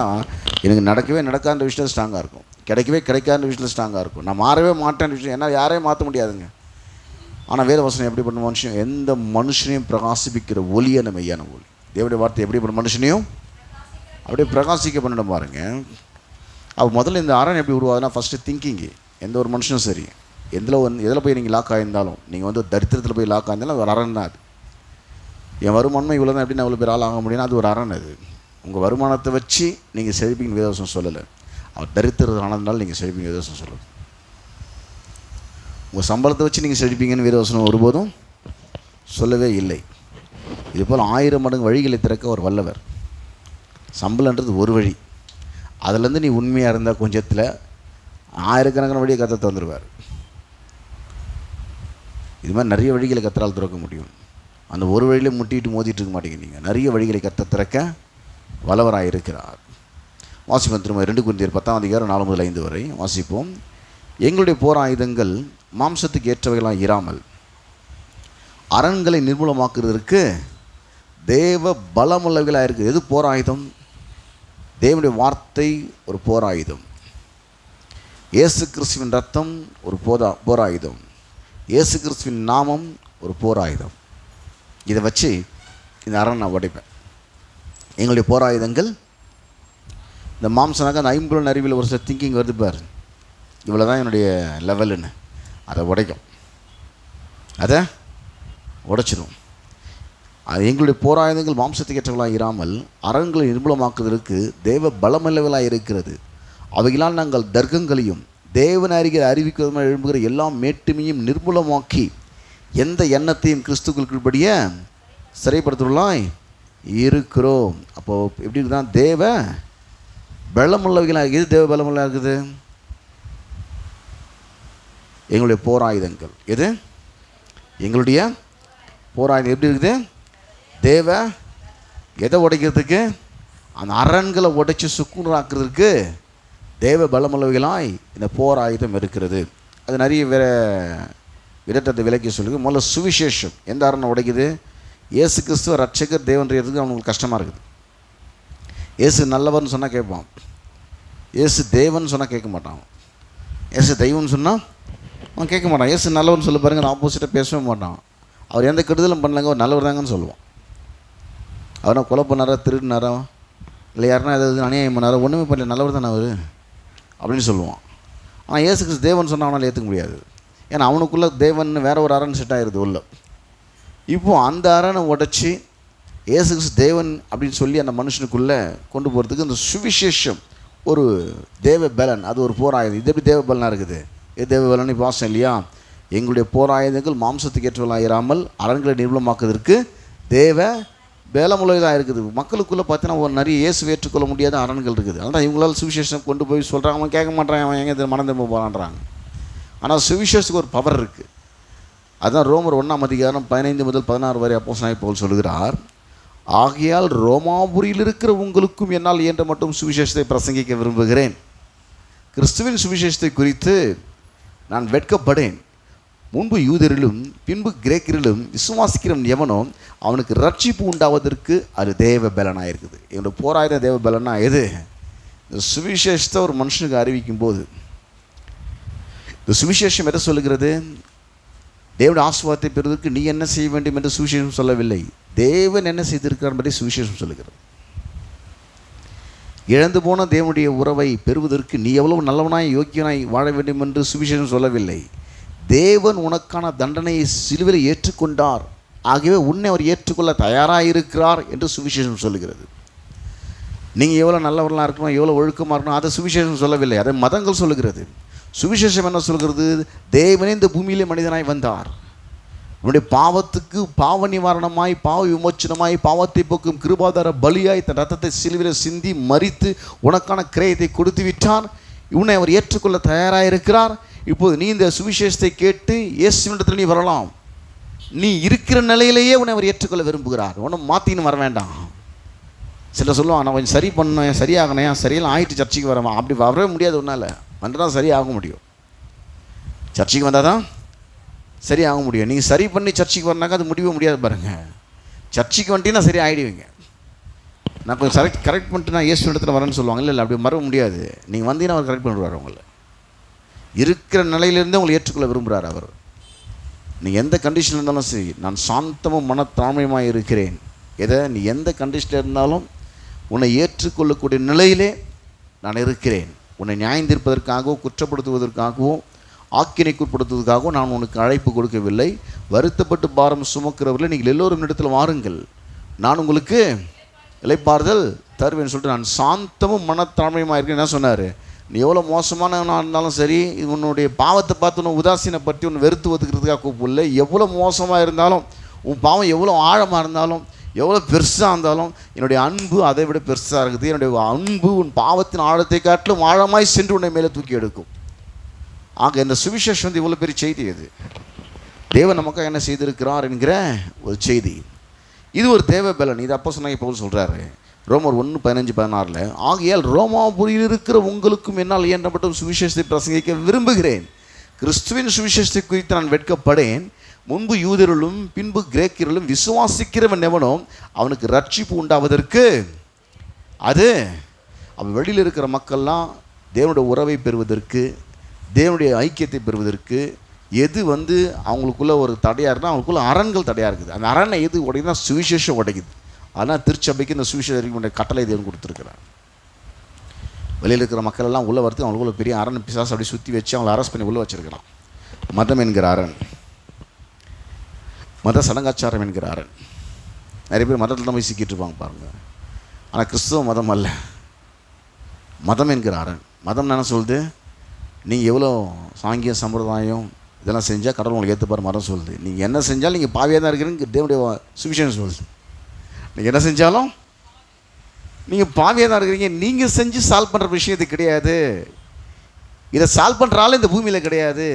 எனக்கு நடக்கவே நடக்காத விஷயத்தில் ஸ்ட்ராங்காக இருக்கும், கிடைக்கவே கிடைக்காத விஷயத்தில் ஸ்ட்ராங்காக இருக்கும். நான் மாறவே மாட்டேன் விஷயம், ஏன்னா யாரையும் மாற்ற முடியாதுங்க. ஆனால் வேத வசனம் எப்படிப்பட்ட மனுஷன், எந்த மனுஷனையும் பிரகாசிப்பிக்கிற ஒளியான மெய்யான ஒளி. தேவனுடைய வார்த்தை எப்படிப்பட்ட மனுஷனையும் அப்படியே பிரகாசிக்க பண்ணிட பாருங்க. அப்போ முதல்ல இந்த அரண் எப்படி உருவாதுன்னா ஃபஸ்ட்டு திங்கிங்கு. எந்த ஒரு மனுஷனும் சரி, எதில் போய் நீங்கள் லாக் ஆகியிருந்தாலும், நீங்கள் வந்து தரித்திரத்தில் போய் லாக் ஆகியிருந்தாலும் ஒரு அரண் தான் அது. என் வருமானமே இவ்வளோ தான், எப்படி நான் இவ்வளோ பேர் ஆள் ஆக முடியும்னா அது ஒரு அரண். அது உங்கள் வருமானத்தை வச்சு நீங்கள் செழிப்பீங்க வேதவசம் சொல்லலை. அவர் தரித்திரத்தில் ஆனதுனால நீங்கள் செழிப்பீங்க வேதவசம் சொல்லலை. உங்கள் சம்பளத்தை வச்சு நீங்கள் செழிப்பீங்கன்னு வேதவசனம் ஒருபோதும் சொல்லவே இல்லை. இதுபோல் 1000 மடங்கு வழிகளை திறக்க ஒரு வல்லவர். சம்பளன்றது ஒரு வழி, அதுலேருந்து நீ உண்மையாக இருந்தால் கொஞ்சத்தில் ஆயிரக்கணக்கான வழியை கற்று வந்துடுவார். இது மாதிரி நிறைய வழிகளை கத்தரால் திறக்க முடியும். அந்த ஒரு வழியிலே முட்டிட்டு மோதிட்டு இருக்க மாட்டேங்கிறீங்க. நிறைய வழிகளை கற்று திறக்க வல்லவராக இருக்கிறார். வாசிப்போம் திரும்ப 2 கொரிந்தியர் 10:4-5 வரை வாசிப்போம். எங்களுடைய போர் ஆயுதங்கள் மாம்சத்துக்கு ஏற்றவைகளாக இராமல் அரண்களை நிர்மூலமாக்குறதற்கு தேவ பலமுள்ளவைகளாக இருக்குது. எது போர் ஆயுதம்? தேவனுடைய வார்த்தை ஒரு போர் ஆயுதம். இயேசு கிறிஸ்துவின் ரத்தம் ஒரு போர் ஆயுதம். இயேசு கிறிஸ்துவின் நாமம் ஒரு போர் ஆயுதம். இதை வச்சு இந்த அரண் நான் உடைப்பேன். எங்களுடைய போர் ஆயுதங்கள் இந்த மாம்சனாக அந்த 50 அறிவில் ஒரு சில திங்கிங் வருது பார், இவ்வளோ தான் என்னுடைய லெவலுன்னு, அதை உடைக்கும், அதை உடைச்சிடும். அது எங்களுடைய போராயுதங்கள் மாம்சத்துக்கு ஏற்றவர்களாக இராமல் அரண்களை நிர்மூலமாக்குவதற்கு தேவ பலமுள்ளவர்களாக இருக்கிறது. அவைகளால் நாங்கள் தர்க்கங்களையும் தேவன் அறிகிற அறிவிக்கிறதுமாக எழும்புகிற எல்லா மேட்டுமையும் நிர்மூலமாக்கி எந்த எண்ணத்தையும் கிறிஸ்துக்குள் கீழ்ப்படிய சிறைப்படுத்துவர்களாய் இருக்கிறோம். அப்போது எப்படி இருக்குதான்? தேவ பலமுள்ளவைகளாக. எது தேவ பலமுள்ளதாக இருக்குது? எங்களுடைய போராயுதங்கள். எது எங்களுடைய போராயுதம்? எப்படி இருக்குது? தேவ எதை உடைக்கிறதுக்கு? அந்த அரண்களை உடைச்சி சுக்குநூறாக்குறதுக்கு தேவ பலமுள்ளவைகளாய் இந்த போர் ஆயுதம் இருக்கிறது. அது நிறைய வேறு விதத்தை விலக்கி சொல்லுது. முதல்ல சுவிசேஷம் எந்த அரணை உடைக்குது? இயேசு கிறிஸ்துவ ரட்சகர் தேவன்றதுக்கு அவங்களுக்கு கஷ்டமாக இருக்குது. இயேசு நல்லவர்னு சொன்னால் கேட்பான், இயேசு தேவன் சொன்னால் கேட்க மாட்டான். இயேசு தெய்வம்னு சொன்னால் அவன் கேட்க மாட்டான். இயேசு நல்லவர்னு சொல்ல பாருங்க, ஆப்போசிட்டாக பேசவே மாட்டான். அவர் எந்த கெடுதலும் பண்ணலங்க, அவர் நல்லவர் தாங்கன்னு சொல்லுவான். அவரை கொலை பண்ணாரா, திருடினாரா, இல்லை யாருன்னா ஏதாவது அநியாயம் பண்ணாரா, ஒன்றுமே பண்ணல, நல்லவர் தானே அவர் அப்படின்னு சொல்லுவான். ஆனால் இயேசு கிறிஸ்து தேவன் சொன்னால் அவனால் ஏற்றுக்க முடியாது. ஏன்னா அவனுக்குள்ளே தேவன் வேற ஒரு அரண் செட் ஆகிருது உள்ள. இப்போது அந்த அரணை உடச்சி இயேசு கிறிஸ்து தேவன் அப்படின்னு சொல்லி அந்த மனுஷனுக்குள்ளே கொண்டு போகிறதுக்கு இந்த சுவிசேஷம் ஒரு தேவ பலன், அது ஒரு போராயுதம். இது எப்படி தேவ பலனாக இருக்குது? இது தேவ பலன் இப்போ வாசம் இல்லையா? எங்களுடைய போராயுதங்கள் மாம்சத்துக்கு ஏற்றவர்களாயிராமல் அரண்களை நிர்மூலமாக்குவதற்கு தேவ பலமுள்ளதாக இருக்குது. மக்களுக்குள்ளே பார்த்தீங்கன்னா ஒரு நிறைய இயேசு ஏற்றுக்கொள்ள முடியாத அரண்கள் இருக்குது. அதனால் இவங்களால் சுவிசேஷம் கொண்டு போய் சொல்கிறாங்க, அவன் கேட்க மாட்டான், அவன் எங்கே மனம் திரும்ப போகிறான்றாங்க. ஆனால் சுவிசேஷத்துக்கு ஒரு பவர் இருக்குது. அதுதான் ரோமர் 1:15-16 வரை அப்போஸ்தலனாகிய பவுல் சொல்கிறார், ஆகையால் ரோமாபுரியில் இருக்கிற உங்களுக்கும் என்னால் இயன்ற மட்டும் சுவிசேஷத்தை பிரசங்கிக்க விரும்புகிறேன். கிறிஸ்துவின் சுவிசேஷத்தை குறித்து நான் வெட்கப்படேன். முன்பு யூதரிலும் பின்பு கிரேக்கரிலும் விசுவாசிக்கிறவன் எவனோ அவனுக்கு ரட்சிப்பு உண்டாவதற்கு அது தேவ பலனாக இருக்குது. என்னோடய போராயுத தேவ பலனா எது? இந்த சுவிசேஷத்தை ஒரு மனுஷனுக்கு அறிவிக்கும் போது, இந்த சுவிசேஷம் எதை சொல்லுகிறது? தேவனுடைய ஆசீர்வாதத்தை பெறுவதற்கு நீ என்ன செய்ய வேண்டும் என்று சுவிசேஷம் சொல்லவில்லை, தேவன் என்ன செய்திருக்கிறார் என்பதை சுவிசேஷம் சொல்லுகிறது. இழந்து போன தேவனுடைய உறவை பெறுவதற்கு நீ எவ்வளவு நல்லவனாய் யோக்கியனாய் வாழ வேண்டும் என்று சுவிசேஷம் சொல்லவில்லை. தேவன் உனக்கான தண்டனையை சிலுவையில் ஏற்றுக்கொண்டார், ஆகவே உன்னை அவர் ஏற்றுக்கொள்ள தயாராக இருக்கிறார் என்று சுவிசேஷம் சொல்லுகிறது. நீங்கள் எவ்வளோ நல்லவர்களாக இருக்கணும், எவ்வளோ ஒழுக்கமாக இருக்கணும், அதை சுவிசேஷம் சொல்லவில்லை, அதை மதங்கள் சொல்லுகிறது. சுவிசேஷம் என்ன சொல்கிறது? தேவனே இந்த பூமியிலே மனிதனாய் வந்தார். உன்னுடைய பாவத்துக்கு பாவ நிவாரணமாய், பாவ விமோச்சனமாய், பாவத்தை போக்கும் கிருபாதார பலியாய் தன் ரத்தத்தை சிலுவையில் சிந்தி மரித்து உனக்கான கிரயத்தை கொடுத்து விட்டார். உன்னை அவர் ஏற்றுக்கொள்ள தயாராக இருக்கிறார். இப்போது நீ இந்த சுவிசேஷத்தை கேட்டு இயேசுவினிடத்தில் நீ வரலாம். நீ இருக்கிற நிலையிலேயே உன்னை அவர் ஏற்றுக்கொள்ள விரும்புகிறார். ஒன்றும் மாற்றின்னு வர வேண்டாம். சில சொல்லுவாங்க, நான் கொஞ்சம் சரி பண்ணேன், சரியாகணும், சரியெல்லாம் ஆகிட்டு சர்ச்சைக்கு வரமா. அப்படி வரவே முடியாது. ஒன்றால் வந்துதான் சரியாக முடியும். சர்ச்சைக்கு வந்தால் தான் சரியாக முடியும். நீங்கள் சரி பண்ணி சர்ச்சைக்கு வரனாக்கா அது முடியவே முடியாது. பாருங்கள், சர்ச்சைக்கு வந்துட்டீங்கன்னா சரி ஆகிடுவீங்க. நான் கொஞ்சம் கரெக்ட் பண்ணிட்டு நான் இயேசு இடத்துல வரேன்னு சொல்லுவாங்க. இல்லை அப்படி மறக்க முடியாது. நீங்கள் வந்தீங்கன்னா அவர் கரெக்ட் பண்ணுவார். உங்களை இருக்கிற நிலையிலேருந்தே உங்களை ஏற்றுக்கொள்ள விரும்புகிறார் அவர். நீங்கள் எந்த கண்டிஷனில் இருந்தாலும் சரி, நான் சாந்தமும் மனத்தாழ்மையுமாக இருக்கிறேன். நீ எந்த கண்டிஷனில் இருந்தாலும் உன்னை ஏற்றுக்கொள்ளக்கூடிய நிலையிலே நான் இருக்கிறேன். உன்னை நியாயந்திருப்பதற்காகவோ குற்றப்படுத்துவதற்காகவோ ஆக்கினைக்குட்படுத்துவதற்காகவும் நான் உனக்கு அழைப்பு கொடுக்கவில்லை. வருத்தப்பட்டு பாரம் சுமக்கிறவர்களை நீங்கள் எல்லோரும் இடத்துல வாருங்கள், நான் உங்களுக்கு இளைப்பாறுதல் தருவேன்னு சொல்லிட்டு நான் சாந்தமும் மனத்தாழ்மையுமாக இருக்கேன். என்ன சொன்னார்? நீ எவ்வளோ மோசமானவனாக இருந்தாலும் சரி, உன்னுடைய பாவத்தை பார்த்து உன்னை உதாசீனப்படுத்தி உன்னை வெறுத்து ஒதுக்கிறதுக்காக கூப்பிடல. எவ்வளோ மோசமாக இருந்தாலும், உன் பாவம் எவ்வளோ ஆழமாக இருந்தாலும், எவ்வளோ பெருசாக இருந்தாலும், என்னுடைய அன்பு அதை விட பெருசாக இருக்குது. என்னுடைய அன்பு உன் பாவத்தின் ஆழத்தை காட்டிலும் ஆழமாய் சென்று உன்னை மேலே தூக்கி எடுக்கும். ஆக இந்த சுவிசேஷம் இவ்வளோ பெரிய செய்தி. அது தேவன் நமக்காக என்ன செய்திருக்கிறார் என்கிற ஒரு செய்தி. இது ஒரு தேவ பலன். இது அப்போ சொன்னாங்க, இப்போ சொல்கிறாரு ரோமர் 1:15-16, ஆகையால் ரோமாபுரியில் இருக்கிற உங்களுக்கும் என்னால் இயன்றப்பட்ட சுவிசேஷத்தை பிரசங்கிக்க விரும்புகிறேன். கிறிஸ்துவின் சுவிசேஷத்தை குறித்து நான் வெட்கப்படேன். முன்பு யூதர்களும் பின்பு கிரேக்கர்களும் விசுவாசிக்கிறவன் எவனோ அவனுக்கு ரட்சிப்பு உண்டாவதற்கு, அது அவன் வெளியில் இருக்கிற மக்கள்லாம் தேவனுடைய உறவை பெறுவதற்கு, தேவனுடைய ஐக்கியத்தை பெறுவதற்கு எது அவங்களுக்குள்ள ஒரு தடையாக இருக்குன்னா, அவங்களுக்குள்ள அரண்கள் தடையாக இருக்குது. அந்த அரண்னை எது உடையுதுன்னா சுவிசேஷம் உடைக்குது. ஆனால் திருச்சபைக்கு இந்த சுவிசேஷ கட்டளை தேவன் கொடுத்துருக்கிறார். வெளியில் இருக்கிற மக்கள் எல்லாம் உள்ளே வரது அவங்களுக்குள்ள பெரிய அரண் பிசாசு அப்படி சுற்றி வச்சு அவங்களை அரெஸ்ட் பண்ணி உள்ளே வச்சுருக்கிறான். மதம் என்கிற அரண், மத சடங்காச்சாரம் என்கிற அரண். நிறைய பேர் மதத்தில் தான் போய் சிக்கிட்டு இருப்பாங்க பாருங்கள். ஆனால் கிறிஸ்துவ மதம் அல்ல, மதம் என்கிற அரண். மதம் என்ன சொல்லுது? நீங்கள் எவ்வளோ சாங்கிய சம்பிரதாயம் இதெல்லாம் செஞ்சால் கடவுள் உங்களுக்கு ஏற்றுப்பார். மதம் சொல்லுது நீங்கள் என்ன செஞ்சாலும் நீங்கள் பாவியாக தான் இருக்கிறீங்க. தேவனுடைய சுவிசேஷம் சொல்லுது நீங்கள் என்ன செஞ்சாலும் நீங்கள் பாவியாக தான் இருக்கிறீங்க. நீங்கள் செஞ்சு சால்வ் பண்ணுற விஷயத்து கிடையாது. இதை சால்வ் பண்ணுற ஆள் இந்த பூமியில் கிடையாது.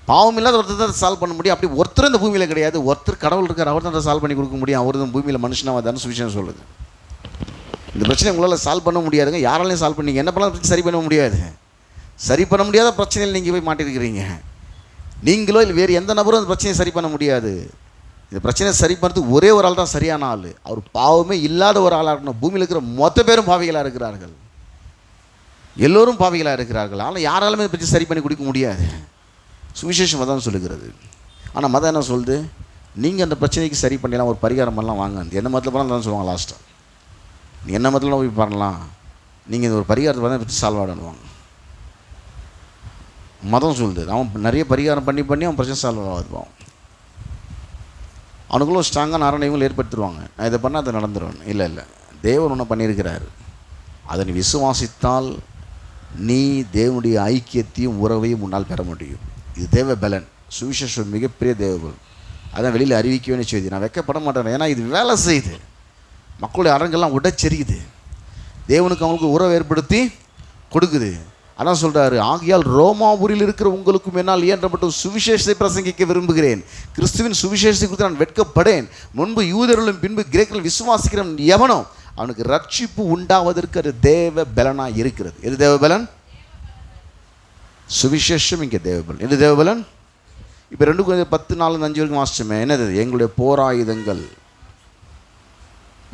பாவம் இல்லாத ஒருத்தர் தான் சால்வ் பண்ண முடியும். அப்படி ஒருத்தர் இந்த பூமியில் கிடையாது. ஒருத்தர் கடவுள் இருக்கார், அவர் தான் சால்வ் பண்ணி கொடுக்க முடியும். அவர் தான் பூமியில் மனுஷனாக தானே சுவிசேஷம் சொல்லுது. இந்த பிரச்சனை உங்களால் சால்வ் பண்ண முடியாதுங்க. யாராலையும் சால்வ் பண்ணி என்ன பண்ணலாம் சரி பண்ண முடியாது. சரி பண்ண முடியாத பிரச்சனையில் நீங்கள் போய் மாட்டிருக்கிறீங்க. நீங்களோ இல்லை வேறு எந்த நபரும் அந்த பிரச்சனையை சரி பண்ண முடியாது. இந்த பிரச்சனையை சரி பண்ணுறதுக்கு ஒரே ஒரு ஆள் தான் சரியான ஆள். அவர் பாவமே இல்லாத ஒரு ஆளாக இருக்கணும். பூமியில் இருக்கிற மொத்த பேரும் பாவிகளாக இருக்கிறார்கள். எல்லோரும் பாவிகளாக இருக்கிறார்கள். ஆனால் யாராலுமே இதை பற்றி சரி பண்ணி கொடுக்க முடியாது. சுவிசேஷம் மதம் சொல்லுகிறது. ஆனால் மதம் என்ன சொல்லுது? நீங்கள் அந்த பிரச்சனைக்கு சரி பண்ணிடலாம், ஒரு பரிகாரம் பண்ணலாம், வாங்க. என்ன மதத்தில் பண்ணலாம் தான் சொல்லுவாங்க. லாஸ்ட்டாக நீ என்ன மதத்தில் போய் பண்ணலாம், நீங்கள் இந்த ஒரு பரிகாரத்தை பண்ணால் பற்றி சால்வ் ஆடுவாங்க. மதம் சொல்லுது அவன் நிறைய பரிகாரம் பண்ணி அவன் பிரச்சனை சால்வ் ஆகுவான். அவனுக்குள்ள ஸ்ட்ராங்கான அரணைகள் ஏற்படுத்திடுவாங்க. நான் இதை பண்ணால் அதை நடந்துடுவேன். இல்லை தேவன் ஒன்று பண்ணியிருக்கிறார். அதை நீ விசுவாசித்தால் நீ தேவனுடைய ஐக்கியத்தையும் உறவையும் முன்னால் பெற முடியும். இது தேவ பலன். சுவிசேஷம் மிகப்பெரிய தேவபலன். அதான் வெளியில் அறிவிக்க வேண்டிய செய்தி. நான் வைக்கப்பட மாட்டேன். ஏன்னா இது வேலை செய்யுது. மக்களுடைய அரங்கெல்லாம் உடைச்செறியுது. தேவனுக்கு அவங்களுக்கு உறவை ஏற்படுத்தி கொடுக்குது. அதான் சொல்கிறாரு, ஆகையால் ரோமாபுரியில் இருக்கிற உங்களுக்கும் என்னால் இயன்றப்பட்ட சுவிசேஷத்தை பிரசங்கிக்க விரும்புகிறேன். கிறிஸ்துவின் சுவிசேஷத்தை குறித்து நான் வெட்கப்படேன். முன்பு யூதர்களும் பின்பு கிரேக்கர்களும் விசுவாசிக்கிறவன் எவனோ அவனுக்கு ரட்சிப்பு உண்டாவதற்கு அது தேவ பலனாக இருக்கிறது. எது தேவ பலன்? சுவிசேஷம் இங்கே தேவ பலன். எது தேவ பலன்? இப்போ 2 Corinthians 10:4-5 வரைக்கும் வாசிச்சோமே. என்னது? எங்களுடைய போராயுதங்கள்.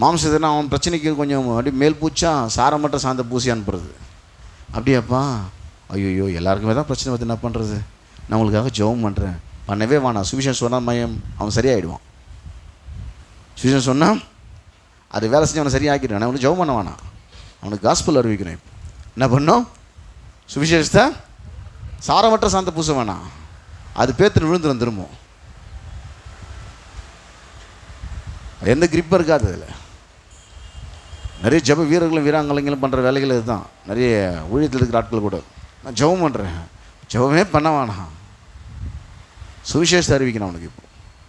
மாம்சத்தினா அவன் பிரச்சனைக்கு கொஞ்சம் அப்படி மேல் பூச்சா சாரமற்ற சாந்த பூசி அனுப்புறது. அப்படியாப்பா, ஐயோ எல்லாருக்குமே தான் பிரச்சனை வந்து என்ன பண்ணுறது, நான் உங்களுக்காக ஜெபம் பண்ணுறேன். பண்ணவே வேணாம். சுவிசேஷம் சொன்னால் மயம் அவன் சரியாயிடுவான். சுவிசேஷம் சொன்னால் அது வேலை செஞ்சு அவனை சரியாக்கிடுவேன். நான் அவனுக்கு ஜெபம் பண்ண வேணாம், அவனுக்கு காஸ்பல் அறிவிக்கணும். என்ன பண்ணோம்? சுவிசேஷத்தை சாரமற்ற சாந்த பூச வேணாம், அது பேத்துன்னு விழுந்துடும். திரும்ப எந்த கிரிப்பும் இருக்காது. அதில் நிறைய ஜப வீரர்களும் வீராங்களைங்களும் பண்ணுற வேலைகள் இதுதான். நிறைய ஊழியத்தில் இருக்கிற ஆட்கள் கூட நான் ஜெபம் பண்ணுறேன். ஜெபமே பண்ண வேணாம், சுவிசேஷத்தை அறிவிக்கணும். அவனுக்கு இப்போ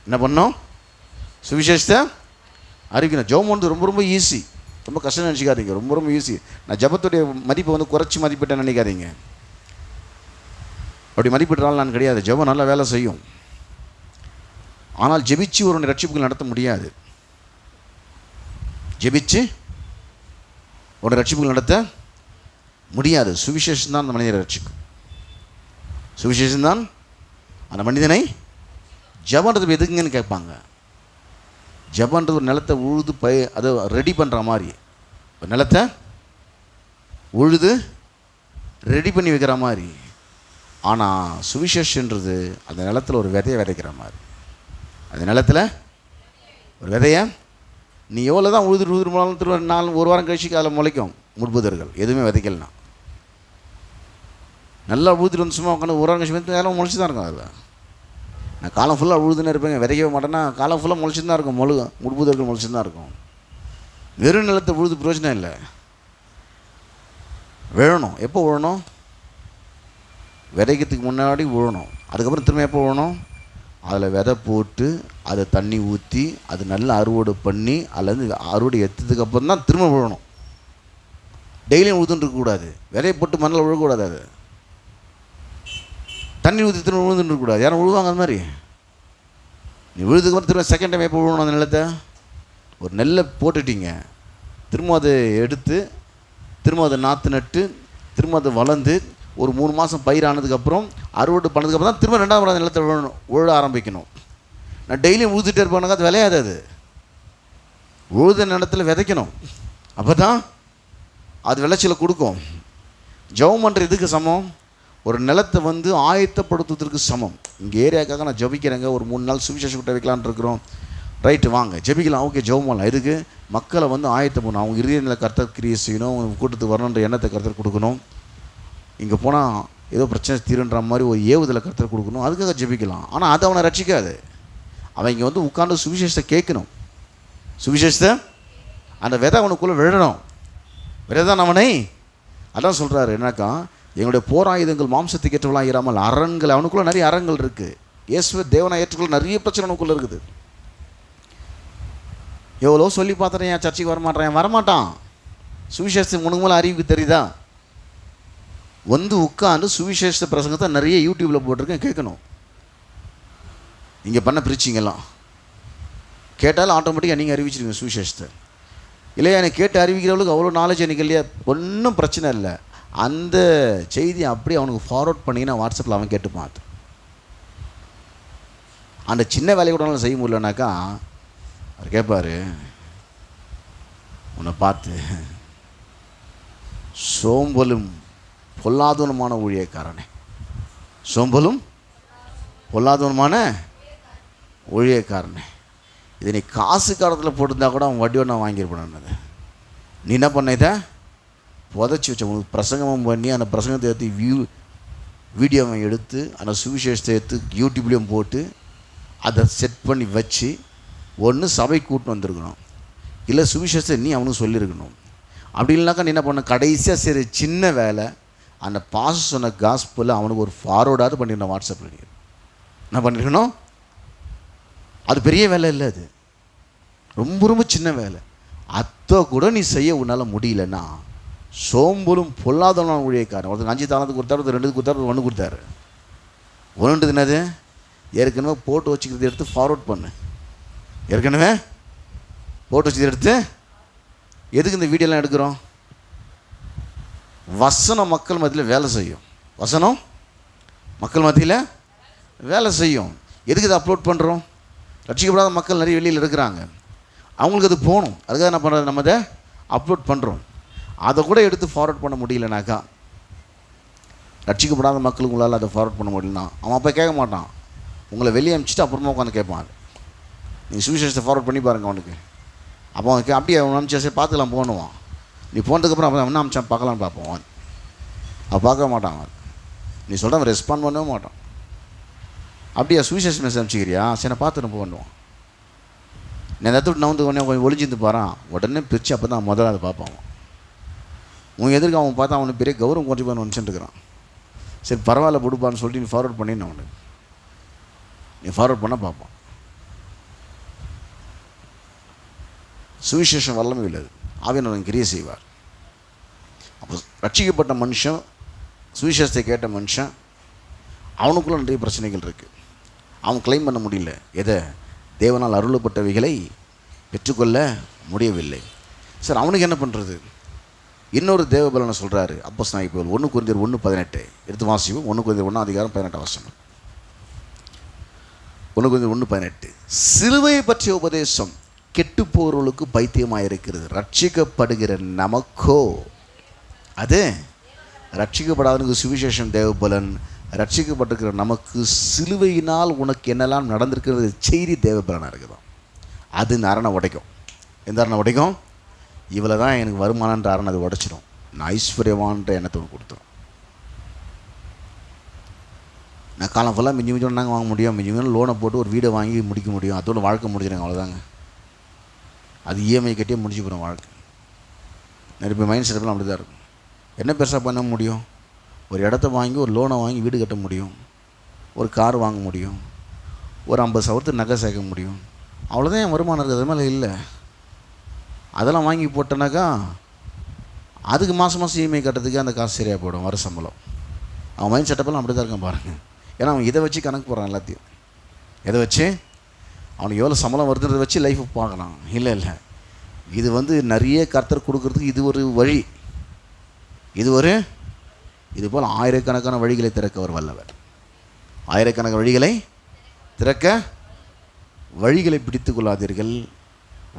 என்ன பண்ணோம்? சுவிசேஷத்தை அறிவிக்கணும். ஜெபம் பண்ணுறது ரொம்ப ரொம்ப ஈஸி, ரொம்ப கஷ்டம் நினச்சிக்காதீங்க. ரொம்ப ரொம்ப ஈஸி. நான் ஜெபத்துடைய மதிப்பை வந்து குறைச்சி மதிப்பிட்டேன்னு நினைக்காதீங்க. அப்படி மதிப்பிட்டாலும் நான் கிடையாது. ஜெபம் நல்லா வேலை செய்யும். ஆனால் ஜெபிச்சு ஒரு ரட்சிப்புகள் நடத்த முடியாது. ஜெபிச்சு ஒரு ரட்சிப்புகள் நடத்த முடியாது. சுவிசேஷம் தான் அந்த மனிதனை ரட்சிக்கும். சுவிசேஷம்தான் அந்த மனிதனை. ஜெபன்றது எதுக்குங்கன்னு கேட்பாங்க. ஜெபன்றது ஒரு நிலத்தை உழுது அதை ரெடி பண்ணுற மாதிரி, ஒரு நிலத்தை உழுது ரெடி பண்ணி வைக்கிற மாதிரி. ஆனால் சுவிசேஷன்றது அந்த நிலத்தில் ஒரு விதையை விதைக்கிற மாதிரி. அந்த நிலத்தில் ஒரு விதையை நீ எவ்வளோ தான் உழுது திரும்ப ஒரு வாரம் கழிச்சு அதில் முளைக்கும் முட்புதர்கள். எதுவுமே விதைக்கலனா நல்லா உழுதுட்டு வந்து சும்மா உட்காந்து ஒரு வாரம் கழிச்சு வந்து எல்லாம் முளைச்சி தான் இருக்கும். அதில் நான் காலம் ஃபுல்லாக உழுதுன்னு இருப்பேங்க, விதைக்கவே மாட்டேன்னா காலம் ஃபுல்லாக முளைச்சிட்டு தான் இருக்கும். முட்புதர்கள் முளைச்சிட்டு தான் இருக்கும். வெறும் நிலத்தை உழுது பிரயோஜனம் இல்லை. விழணும். எப்போ விழணும்? விதைக்கிறதுக்கு முன்னாடி விழணும். அதுக்கப்புறம் திரும்ப எப்போ விழணும்? அதில் விதை போட்டு அதை தண்ணி ஊற்றி அது நல்லா அறுவடை பண்ணி அதுலேருந்து அறுவடை எடுத்ததுக்கப்புறம் தான் திரும்ப விழணும். டெய்லியும் உழுதுன்னு இருக்கக்கூடாது. விதையை போட்டு மண்ணில் விழக்கூடாது. அது தண்ணி ஊற்றி திரும்ப விழுந்துட்டு இருக்கக்கூடாது. யாரும் விழுவாங்க அது மாதிரி. நீ விழுதுக்கப்புறம் திரும்ப செகண்ட் டைம் எப்போ விழணும்? அந்த நிலத்தை ஒரு நெல்லை போட்டுட்டீங்க, திரும்ப அதை எடுத்து திரும்ப அதை நாற்று நட்டு திரும்ப அதை வளர்ந்து ஒரு 3 மாதம் பயிரானதுக்கப்புறம் அறுவடை பண்ணதுக்கப்புறம் தான் திரும்ப 2வது முறை நிலத்தை உழ ஆரம்பிக்கணும். நான் டெய்லியும் உழுதுகிட்டே இருப்பானுங்க, அது விளையாது. அது உழுத நிலத்தில் விதைக்கணும். அப்போ தான் அது விளைச்சலை கொடுக்கும். ஜெபம் பண்ணுற இதுக்கு சமம். ஒரு நிலத்தை வந்து ஆயத்தப்படுத்துவதற்கு சமம். இங்கே ஏரியாக்காக நான் ஜெபிக்கிறேங்க, ஒரு 3 நாள் சுவிசேஷ கூட்ட வைக்கலான்னு இருக்கிறோம். ரைட்டு, வாங்க ஜெபிக்கலாம். ஓகே, ஜெபம் பண்ணலாம். இதுக்கு மக்களை வந்து ஆயத்தம் பண்ணணும். அவங்க இறுதியில் கர்த்தர் கிரியை செய்யணும், அவங்க கூட்டத்துக்கு வரணுன்ற எண்ணத்தை கர்த்தர் கொடுக்கணும். இங்கே போனால் ஏதோ பிரச்சனை தீருன்ற மாதிரி ஒரு ஏவுதலை கர்த்தர் கொடுக்கணும். அதுக்காக ஜெபிக்கலாம். ஆனால் அது அவனை ரட்சிக்காது. அவன் இங்கே வந்து உட்காந்து சுவிசேஷத்தை கேட்கணும். சுவிசேஷத்தை அந்த விதை அவனுக்குள்ளே விழணும். விதை தான் அவனை. அதான் சொல்கிறாரு என்னக்கா, எங்களுடைய போராயுதங்கள் மாம்சத்துக்கு ஏற்றவளாக இராமல் அரண்கள். அவனுக்குள்ளே நிறைய அரண்கள் இருக்குது. இயேசுவை தேவனை ஏற்றுக்குள்ள நிறைய பிரச்சனை அவனுக்குள்ளே இருக்குது. எவ்வளோ சொல்லி பார்த்துறேன், என் சர்ச்சைக்கு வரமாட்டேன், வரமாட்டான். சுவிசேஷத்துக்கு உனக்கு மேலே அறிவுக்கு தெரியுதா? வந்து உட்காந்து சுவிசேஷ பிரசங்கத்தை நிறைய யூடியூப்பில் போட்டிருக்கேன், கேட்கணும். இங்கே பண்ண பிரிச்சிங்கெல்லாம் கேட்டாலும் ஆட்டோமேட்டிக்காக நீங்கள் அறிவிச்சிருங்க சுவிசேஷத்தை. இல்லையா, எனக்கு கேட்டு அறிவிக்கிறவளுக்கு அவ்வளோ நாலேஜ் எனக்கு இல்லையா, ஒன்றும் பிரச்சனை இல்லை. அந்த செய்தியை அப்படியே அவனுக்கு ஃபார்வர்ட் பண்ணிங்கன்னா வாட்ஸ்அப்பில் அவன் கேட்டு பார்த்து அந்த சின்ன வேலையை கூட செய்ய முடியலனாக்கா அவர் கேட்பார் உன்னை பார்த்து, சோம்பலும் பொல்லாதவனுமான ஊழியக்காரனே, சோம்பலும் பொல்லாதவனுமான ஊழியக்காரனே, இதை நீ காசு காலத்தில் போட்டிருந்தா கூட அவன் வட்டியோடு நான் வாங்கியிருப்பேன். நீ என்ன பண்ண, இதை புதைச்சி வச்ச உனக்கு பிரசங்கமும் பண்ணி அந்த பிரசங்கத்தை எடுத்து வீடியோவை எடுத்து அந்த சுவிசேஷத்தை எடுத்து யூடியூப்லேயும் போட்டு அதை செட் பண்ணி வச்சு ஒன்று சபை கூட்டின்னு வந்திருக்கணும், இல்லை சுவிசேஷத்தை நீ அவனுக்கு சொல்லியிருக்கணும். அப்படி இல்லைனாக்கா நீ என்ன பண்ண, கடைசியாக சரி சின்ன வேலை அந்த பாச சொன்ன காஸ்பில் அவனுக்கு ஒரு ஃபார்வர்டாவது பண்ணிடணும். வாட்ஸ்அப்பில் நீ என்ன பண்ணியிருக்கணும். அது பெரிய வேலை இல்லை, அது ரொம்ப ரொம்ப சின்ன வேலை. அத்தை கூட நீ செய்ய உன்னால் முடியலன்னா சோம்பலும் பொல்லாதவனான ஊழியக்காரன். ஒருத்தர் 5 தானத்துக்கு கொடுத்தாரு, ஒருத்தர் 2 கொடுத்தாரு, 1 கொடுத்தாரு. 1 என்னது, ஏற்கனவே போட்டு வச்சுக்கிறது எடுத்து ஃபார்வர்ட் பண்ணு. ஏற்கனவே போட்டு வச்சுக்கிறது எடுத்து எதுக்கு இந்த வீடியோலாம் எடுக்கிறோம்? வசனம் மக்கள் மத்தியில் வேலை செய்யும். வசனம் மக்கள் மத்தியில் வேலை செய்யும். எதுக்கு இதை அப்லோட் பண்ணுறோம்? ரட்சிக்கப்படாத மக்கள் நிறைய வெளியில் இருக்கிறாங்க, அவங்களுக்கு அது போகணும். அதுக்காக என்ன பண்ணுறது, நம்ம அதை அப்லோட் பண்ணுறோம். அதை கூட எடுத்து ஃபார்வர்ட் பண்ண முடியலனாக்கா, ரட்சிக்கப்படாத மக்களுக்கு உங்களால் அதை ஃபார்வர்ட் பண்ண முடியலன்னா அவன் அப்போ கேட்க மாட்டான். உங்களை வெளியே அனுப்பிச்சிட்டு அப்புறமா உட்காந்து கேட்பான். நீங்கள் சுவிசேஷத்தை ஃபார்வர்ட் பண்ணி பாருங்கள் அவனுக்கு. அப்போ அவனுக்கு அப்படியே அவன் அனுப்பிச்சா சரி பார்த்துக்கலாம் போனுவான். நீ போனதுக்கப்புறம் அப்போ என்ன அனுப்பிச்சான் பார்க்கலான்னு பார்ப்போம். அவன் பார்க்க மாட்டான். நீ சொல்கிறவன் ரெஸ்பாண்ட் பண்ணவே மாட்டான். அப்படியே சுவிசேஷ மெசேஜ் அனுப்பிச்சிக்கிறியா, சரி நான் பார்த்துட்டு போகணும். நான் இந்த இடத்துல நான் உடனே கொஞ்சம் ஒளிஞ்சிருந்து பாறான், உடனே பிரித்து அப்போ தான் முதல்ல அதை பார்ப்பான். உன் எதிர்க்கு அவன் பார்த்தா அவனுக்கு பெரிய கௌரவம் கொஞ்சம் போய் நினச்சிட்டு இருக்கிறான். சரி பரவாயில்ல கொடுப்பான்னு சொல்லிட்டு நீ ஃபார்வர்ட் பண்ணின்னு அவனுக்கு, நீ ஃபார்வர்ட் பண்ண பார்ப்பான். சுவிசேஷம் வல்லமை உள்ளது, ஆவியானவர் கிரியை செய்வார். அப்போ ரட்சிக்கப்பட்ட மனுஷன், சுவிசேஷத்தை கேட்ட மனுஷன், அவனுக்குள்ள நிறைய பிரச்சனைகள் இருக்குது. அவன் கிளைம் பண்ண முடியல, எதை தேவனால் அருளப்பட்டவைகளை பெற்றுக்கொள்ள முடியவில்லை. சார் அவனுக்கு என்ன பண்ணுறது? இன்னொரு தேவபலனை சொல்கிறாரு அப்போஸ்தலனாகிய பவுல். 1 கொரிந்தியர் 1:18 எடுத்து வாசிப்போம். 1 கொரிந்தியர் 1:18 1 கொரிந்தியர் 1:18. சிலுவையை பற்றிய உபதேசம் கெட்டுப்போர்களுக்கு பைத்தியமாக இருக்கிறது, ரட்சிக்கப்படுகிற நமக்கோ அது, ரட்சிக்கப்படாதவனுக்கு சுவிசேஷம் தேவபலன், ரட்சிக்கப்பட்டிருக்கிற நமக்கு சிலுவையினால் உனக்கு என்னெல்லாம் நடந்திருக்கிறது செய்தி தேவபலனாக இருக்குதான். அது இந்த அரணை உடைக்கும். எந்த அரணை உடைக்கும்? இவ்வளோ தான் எனக்கு வருமானன்ற அரணை அது உடைச்சிடும். நான் ஐஸ்வர்யவான்ற எண்ணத்தோடு கொடுத்துரும். நான் காலம் ஃபுல்லாக மிஞ்சி மிஞ்சி நாங்கள் வாங்க முடியும், மிஞ்சி மிஞ்சி லோனை போட்டு ஒரு வீடை வாங்கி முடிக்க முடியும், அதோட வாழ்க்கை முடிஞ்சிடுங்க, அவ்வளோதாங்க. அது இஎம்ஐ கட்டியே முடிச்சு போகிறோம் வாழ்க்கை. நிறைய பேர் மைண்ட் செட்டப்லாம் அப்படி தான் இருக்கும். என்ன பெருசாக பண்ண முடியும்? ஒரு இடத்த வாங்கி ஒரு லோனை வாங்கி வீடு கட்ட முடியும், ஒரு கார் வாங்க முடியும், ஒரு 50 சவரத்துக்கு நகை சேர்க்க முடியும், அவ்வளோதான் என் வருமானம் இருக்குது. அது மேலே இல்லை. அதெல்லாம் வாங்கி போட்டேனாக்கா அதுக்கு மாதம் மாதம் இஎம்ஐ கட்டுறதுக்கு அந்த காசு சரியாக போயிடும், வர சம்பளம். அவன் மைண்ட் செட்டப்பெல்லாம் அப்படி தான் இருக்கான் பாருங்கள். ஏன்னா அவன் இதை வச்சு கணக்கு போடுறான் எல்லாத்தையும். எதை வச்சு? அவனுக்கு எவ்வளோ சம்பளம் வருதுன்றதை வச்சு லைஃப்பை பார்க்கலாம். இல்லை, இது நிறைய கர்த்தர் கொடுக்கறதுக்கு இது ஒரு வழி, இது போல் ஆயிரக்கணக்கான வழிகளை திறக்க அவர் வல்லவர். ஆயிரக்கணக்கான வழிகளை திறக்க, வழிகளை பிடித்து கொள்ளாதீர்கள்,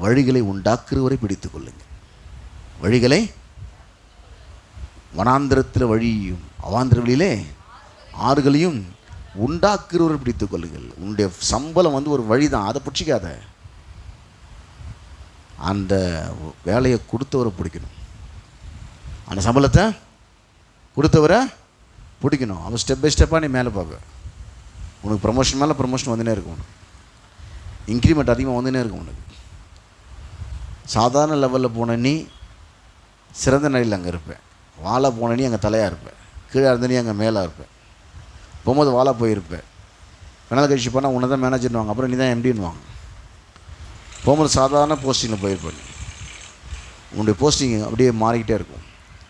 வழிகளை உண்டாக்குறவரை பிடித்து கொள்ளுங்கள். வழிகளை, வனாந்திரத்தில் வழியும் அவாந்திர வழியிலே ஆறுகளையும் உண்டாக்குறவரை பிடித்து கொள்ளுங்கள். உன்னுடைய சம்பளம் ஒரு வழி தான், அதை பிடிச்சிக்காத. அந்த வேலையை கொடுத்தவரை பிடிக்கணும், அந்த சம்பளத்தை கொடுத்தவரை பிடிக்கணும். அவன் ஸ்டெப் பை ஸ்டெப்பாக நீ மேலே பார்க்க. உனக்கு ப்ரமோஷன் மேலே ப்ரமோஷன் வந்துனே இருக்கும், உனக்கு இன்க்ரிமெண்ட் அதிகமாக வந்துனே இருக்கும். உனக்கு சாதாரண லெவலில் போன நீ சிறந்த நிலையில் அங்கே இருப்பேன், வாழை போன நீ அங்கே தலையாக இருப்பேன், கீழே இருந்த நீ அங்கே மேலே இருப்பேன். போகும்போது வாழை போயிருப்பேன், வேணாலும் கழிச்சு போனால் உன்னை தான் மேனேஜர்னுவாங்க, அப்புறம் நீ தான் எம்டின்னுவாங்க. போகும்போது சாதாரண போஸ்டிங்கில் போயிருப்பேன். உன்னுடைய போஸ்டிங் அப்படியே மாறிக்கிட்டே இருக்கும்.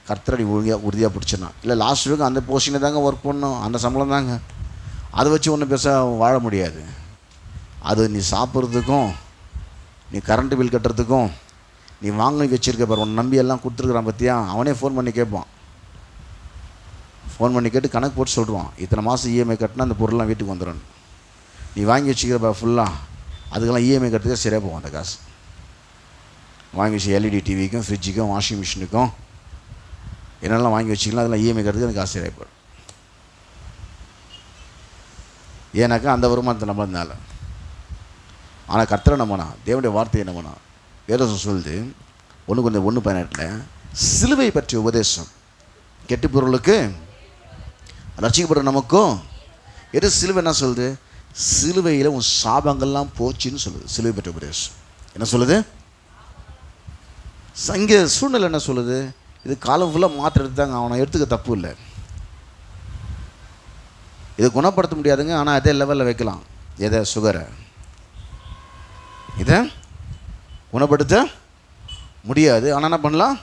கர்த்தரை உறுதியாக பிடிச்சினா இல்லை லாஸ்ட் வீக் அந்த போஸ்டிங்கில் தாங்க ஒர்க் பண்ணணும், அந்த சம்பளம் தாங்க, அதை வச்சு ஒன்றும் பெருசாக வாழ முடியாது. அது நீ சாப்பிட்றதுக்கும், நீ கரண்ட்டு பில் கட்டுறதுக்கும், நீ வாங்கி வச்சுருக்க பாரு, உன்னை நம்பி எல்லாம் கொடுத்துருக்குறான் பற்றியா, அவனே ஃபோன் பண்ணி கேட்பான். ஃபோன் பண்ணி கேட்டு கணக்கு போட்டு சொல்லுவான், இத்தனை மாதம் இஎம்ஐ கட்டினா அந்த பொருள்லாம் வீட்டுக்கு வந்துடும். நீ வாங்கி வச்சுக்கிறப்ப ஃபுல்லாக அதுக்கெல்லாம் இஎம்ஐ கட்டுறதுக்கு சரியாக போகும் அந்த காசு. வாங்கி வச்சு எல்இடி டிவிக்கும், ஃப்ரிட்ஜுக்கும், வாஷிங் மிஷினுக்கும் என்னெல்லாம் வாங்கி வச்சிக்கலாம், அதெல்லாம் இஎம்ஐ கட்டுறதுக்கு அந்த காசு சரியாக போயிடும். ஏன்னாக்கா அந்த வருமானத்தை நம்மளதுனால. ஆனால் கர்த்தரை நம்பினா, தேவனுடைய வார்த்தையை நம்பினா, வேதம் சொல்லுது 1 கொரிந்தியர் 1:18 சிலுவை பற்றிய உபதேசம் கெட்டு பொருளுக்கு ரட்சிக்கப்படுற நமக்கும். எது சிலுவை என்ன சொல்லுது? சிலுவையில் உன் சாபங்கள்லாம் போச்சுன்னு சொல்லுது சிலுவை பற்றிய உபதேசம். என்ன சொல்லுது? இங்கே சூழ்நிலை என்ன சொல்லுது? இது காலம் ஃபுல்லாக மாத்திரை எடுத்தாங்க, அவனை எடுத்துக்க தப்பு இல்லை, இதை குணப்படுத்த முடியாதுங்க. ஆனால் அதே லெவலில் வைக்கலாம். எதை? சுகரை. இதை குணப்படுத்த முடியாது, ஆனால் என்ன பண்ணலாம்?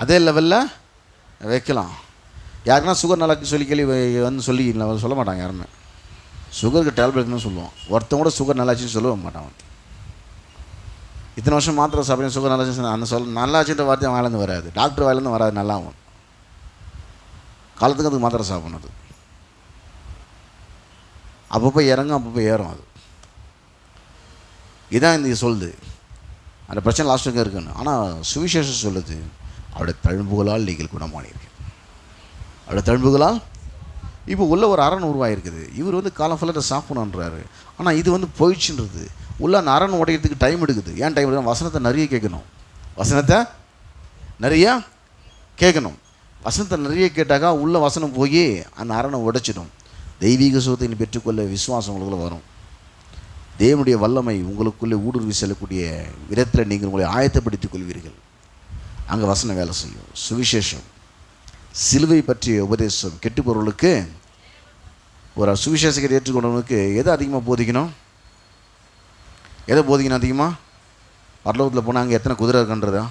அதே லெவலில் வைக்கலாம். யாருக்குன்னா சுகர் நல்லா சொல்லி சொல்லி சொல்ல மாட்டாங்க யாருமே. சுகருக்கு டேப்லெட்னு சொல்லுவோம். ஒருத்தன் கூட சுகர் நல்லாச்சுன்னு சொல்ல மாட்டான். இத்தனை வருஷம் மாத்திரை சாப்பிட்றேன் சுகர் நல்லாச்சு, அந்த நல்லாச்சுன்ற வார்த்தை வாயிலேருந்து வராது, டாக்டர் வாயிலேருந்து வராது. நல்லாவும் காலத்துக்கு அதுக்கு மாத்திரை சாப்பிடணும். அது அப்பப்போ இறங்கும், அப்பப்போ ஏறும். அது இதான் இந்த சொல்லுது. அந்த பிரச்சனை லாஸ்ட்டுக்கு இருக்குன்னு. ஆனால் சுவிசேஷம் சொல்லுது, அவருடைய தழும்புகளால் நீங்கள் குணமானீர்கள். அவருடைய தழும்புகளால் இப்போ உள்ள ஒரு அரண் உருவாகிருக்குது. இவர் காலம் ஃபுல்லாக சாப்பிடணுன்றாரு. ஆனால் இது போயிடுச்சுன்றது. உள்ள அந்த அரண் உடைக்கிறதுக்கு டைம் எடுக்குது. ஏன் டைம் எடுக்கணும்? வசனத்தை நிறைய கேட்கணும். வசனத்தை நிறைய கேட்கணும். வசனத்தை நிறைய கேட்டாக்கா உள்ள வசனம் போய் அந்த அரணை உடைச்சிடும். தெய்வீக சுகத்தை பெற்றுக்கொள்ள விசுவாசம் உங்களுக்குள்ள வரும். தேவனுடைய வல்லமை உங்களுக்குள்ளே ஊடுருவி செல்லக்கூடிய விதத்தில் நீங்கள் உங்களை ஆயத்தப்படுத்திக் கொள்வீர்கள். அங்கே வசனம் வேலை செய்யும். சுவிசேஷம் சிலுவை பற்றிய உபதேசம் கெட்டுப்பொருளுக்கு ஒரு சுவிசேஷகர் ஏற்றுக்கொண்டவனுக்கு எதை அதிகமாக போதிக்கணும்? எதை போதிக்கணும் அதிகமாக? பரலோகத்தில் போனால் அங்கே எத்தனை குதிரை இருக்குன்றதா?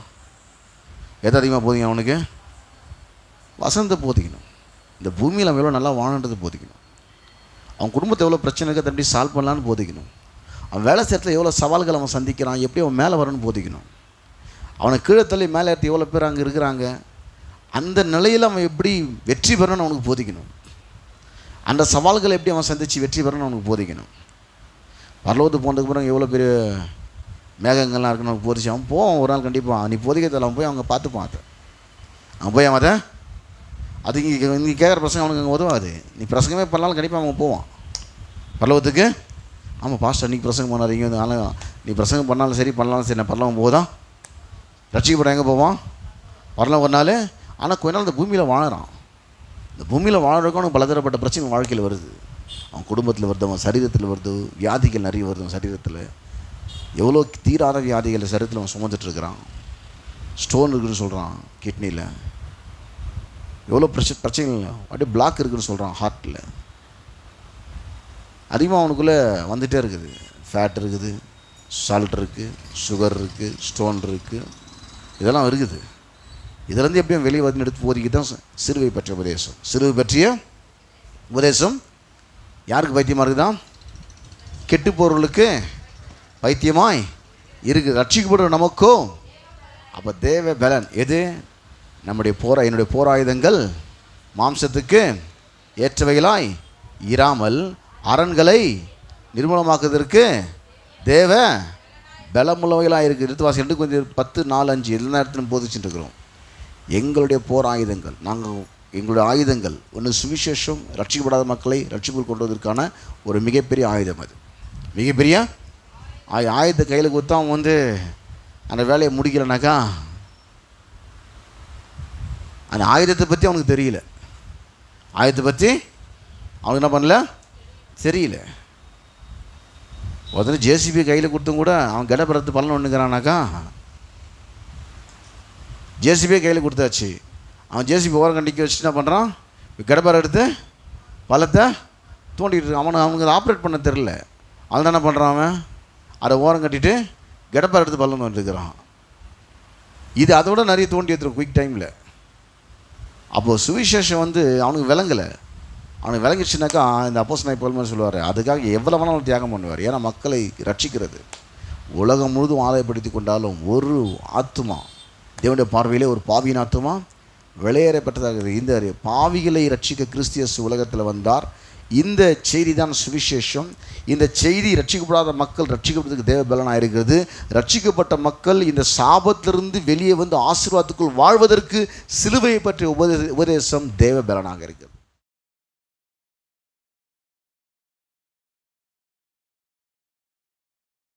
எதை அதிகமாக போதிக்கணும் அவனுக்கு? வசனத்தை போதிக்கணும். இந்த பூமியில் அவன் எவ்வளோ நல்லா வாழன்றது போதிக்கணும். அவன் குடும்பத்தை எவ்வளோ பிரச்சனை இருக்குது அதை எப்படி சால்வ் பண்ணலான்னு போதிக்கணும். அவன் வேலை செய்யறதுல எவ்வளோ சவால்கள் அவன் சந்திக்கிறான், எப்படி அவன் மேலே வரணும்னு போதிக்கணும். அவனை கீழே தள்ளி மேலே ஏற்றி எவ்வளோ பேர் அங்கே இருக்கிறாங்க, அந்த நிலையில் அவன் எப்படி வெற்றி பெறணும்னு அவனுக்கு போதிக்கணும். அந்த சவால்களை எப்படி அவன் சந்தித்து வெற்றி பெறணும்னு அவனுக்கு போதிக்கணும். பரலோகத்துக்கு போனதுக்கு அப்புறம் எவ்வளோ பெரிய மேகங்கள்லாம் இருக்குன்னு அவனுக்கு போதிச்சு அவன் போவான் ஒரு நாள் கண்டிப்பாக. நீ போதிக்கிறதில்ல, அவன் போய் அவங்க பார்த்துப்பான். அவன் போய் அவன் அது இங்கே கேட்குற பிரசங்கம் அவனுக்கு அங்கே உதவாது. நீ பிரசங்கமே பண்ணாலும் கண்டிப்பாக அவன் போவான் பரலோகத்துக்கு. ஆமாம் பாஸ்டர் அன்றைக்கி பிரசங்கம் பண்ணார் இங்கே வந்து, ஆனால் நீ பிரசங்கம் பண்ணாலும் சரி பண்ணாலும் சரி நான் பரலோகம் போதான் ரட்சிக்கப்பட எங்கே போவான்? பரலோகம் ஒரு நாள். ஆனால் கொஞ்ச நாள் இந்த பூமியில் வாழறான். இந்த பூமியில் வாழறதுக்கு அவனுக்கு பலதரப்பட்ட பிரச்சனை வாழ்க்கையில் வருது. அவன் குடும்பத்தில் வருது, அவன் சரீரத்தில் வருது, வியாதிகள் நிறைய வருது. அவன் சரீரத்தில் எவ்வளோ தீராத வியாதிகள் சரீரத்தில் அவன் சுமந்துட்டுருக்கிறான். ஸ்டோன் இருக்குதுன்னு சொல்கிறான் கிட்னியில், எவ்வளோ பிரச்சனைகள் அப்படியே பிளாக் இருக்குதுன்னு சொல்கிறான் ஹார்ட்டில். அதிகமாக அவனுக்குள்ளே வந்துகிட்டே இருக்குது. ஃபேட் இருக்குது, சால்ட் இருக்குது, சுகர் இருக்குது, ஸ்டோன் இருக்குது, இதெல்லாம் இருக்குது. இதிலேருந்து எப்படியும் வெளியே வந்து எடுத்து போதிக்கு தான் சிலுவை பற்றிய உபதேசம். சிலுவை பற்றிய உபதேசம் யாருக்கு பைத்தியமாக இருக்குதான்? கெட்டுப்போர்களுக்கு பைத்தியமாய் இருக்குது, ரட்சிக்கப்படுற நமக்கோ அப்போ தேவ பலன் எது? நம்முடைய என்னுடைய போராயுதங்கள் மாம்சத்துக்கு ஏற்றவைகளாய் இராமல் அரண்களை நிர்மூலமாக்குவதற்கு தேவ பலமுள்ளவைகளாக இருக்குது. ரித்துவாசி 2:10-4-5 எல்லா இடத்துலையும் போதிச்சுட்டு இருக்கிறோம். எங்களுடைய போர் ஆயுதங்கள், எங்களுடைய ஆயுதங்கள் ஒன்று சுவிசேஷம் ரட்சிக்கப்படாத மக்களை ரட்சிப்புள் கொண்டு வருவதற்கான ஒரு மிகப்பெரிய ஆயுதம். அது மிகப்பெரிய ஆயுதத்தை கையில் கொடுத்தா அவன் வந்து அந்த வேலையை முடிக்கலைனாக்கா அந்த ஆயுதத்தை பற்றி அவனுக்கு தெரியல. ஆயுதத்தை பற்றி அவனுக்கு என்ன பண்ணல தெரியல. உடனே ஜேசிபி கையில் கொடுத்தும் கூட அவன் கடப்பறத்து பலன் ஒன்றுங்கிறானாக்கா, ஜேசிபியை கையில் கொடுத்தாச்சு. அவன் ஜேசிபி ஓரம் கண்டிக்க வச்சுட்டு என்ன பண்ணுறான்? கடப்பரை எடுத்து பழத்தை தோண்டிகிட்டு இருக்கான். அவனுக்கு அதை ஆப்ரேட் பண்ண தெரில. அதனால என்ன பண்ணுறான்? அவன் அதை ஓரம் கட்டிட்டு கடப்பரை எடுத்து பள்ளம் தோண்டிருக்கிறான். இது அதை விட நிறைய தோண்டி எடுத்துரும் குயிக் டைமில். அப்போது சுவிசேஷம் வந்து அவனுக்கு விளங்கலை. அவனுக்கு விளங்கிடுச்சுனாக்கா இந்த அப்போஸ்தலனாகிய பவுல் சொல்லுவார், அதுக்காக எவ்வளோ வேணாலும் தியாகம் பண்ணுவார். ஏன்னா மக்களை ரட்சிக்கிறது. உலகம் முழுதும் ஆதாயப்படுத்தி கொண்டாலும் ஒரு ஆத்துமா தேவனுடைய பார்வையிலே ஒரு பாவியின் ஆத்துமா வெளியேறப்பட்டதாக. இந்த பாவிகளை ரட்சிக்க கிறிஸ்தியஸ் உலகத்தில் வந்தார். இந்த செய்தி தான் சுவிசேஷம். இந்த செய்தி ரட்சிக்கப்படாத மக்கள் ரட்சிக்கப்படுறதுக்கு தேவ பலனாக இருக்கிறது. ரட்சிக்கப்பட்ட மக்கள் இந்த சாபத்திலிருந்து வெளியே வந்து ஆசீர்வாதத்துக்குள் வாழ்வதற்கு சிலுவையை பற்றிய உபதேசம் தேவ பலனாக இருக்கிறது.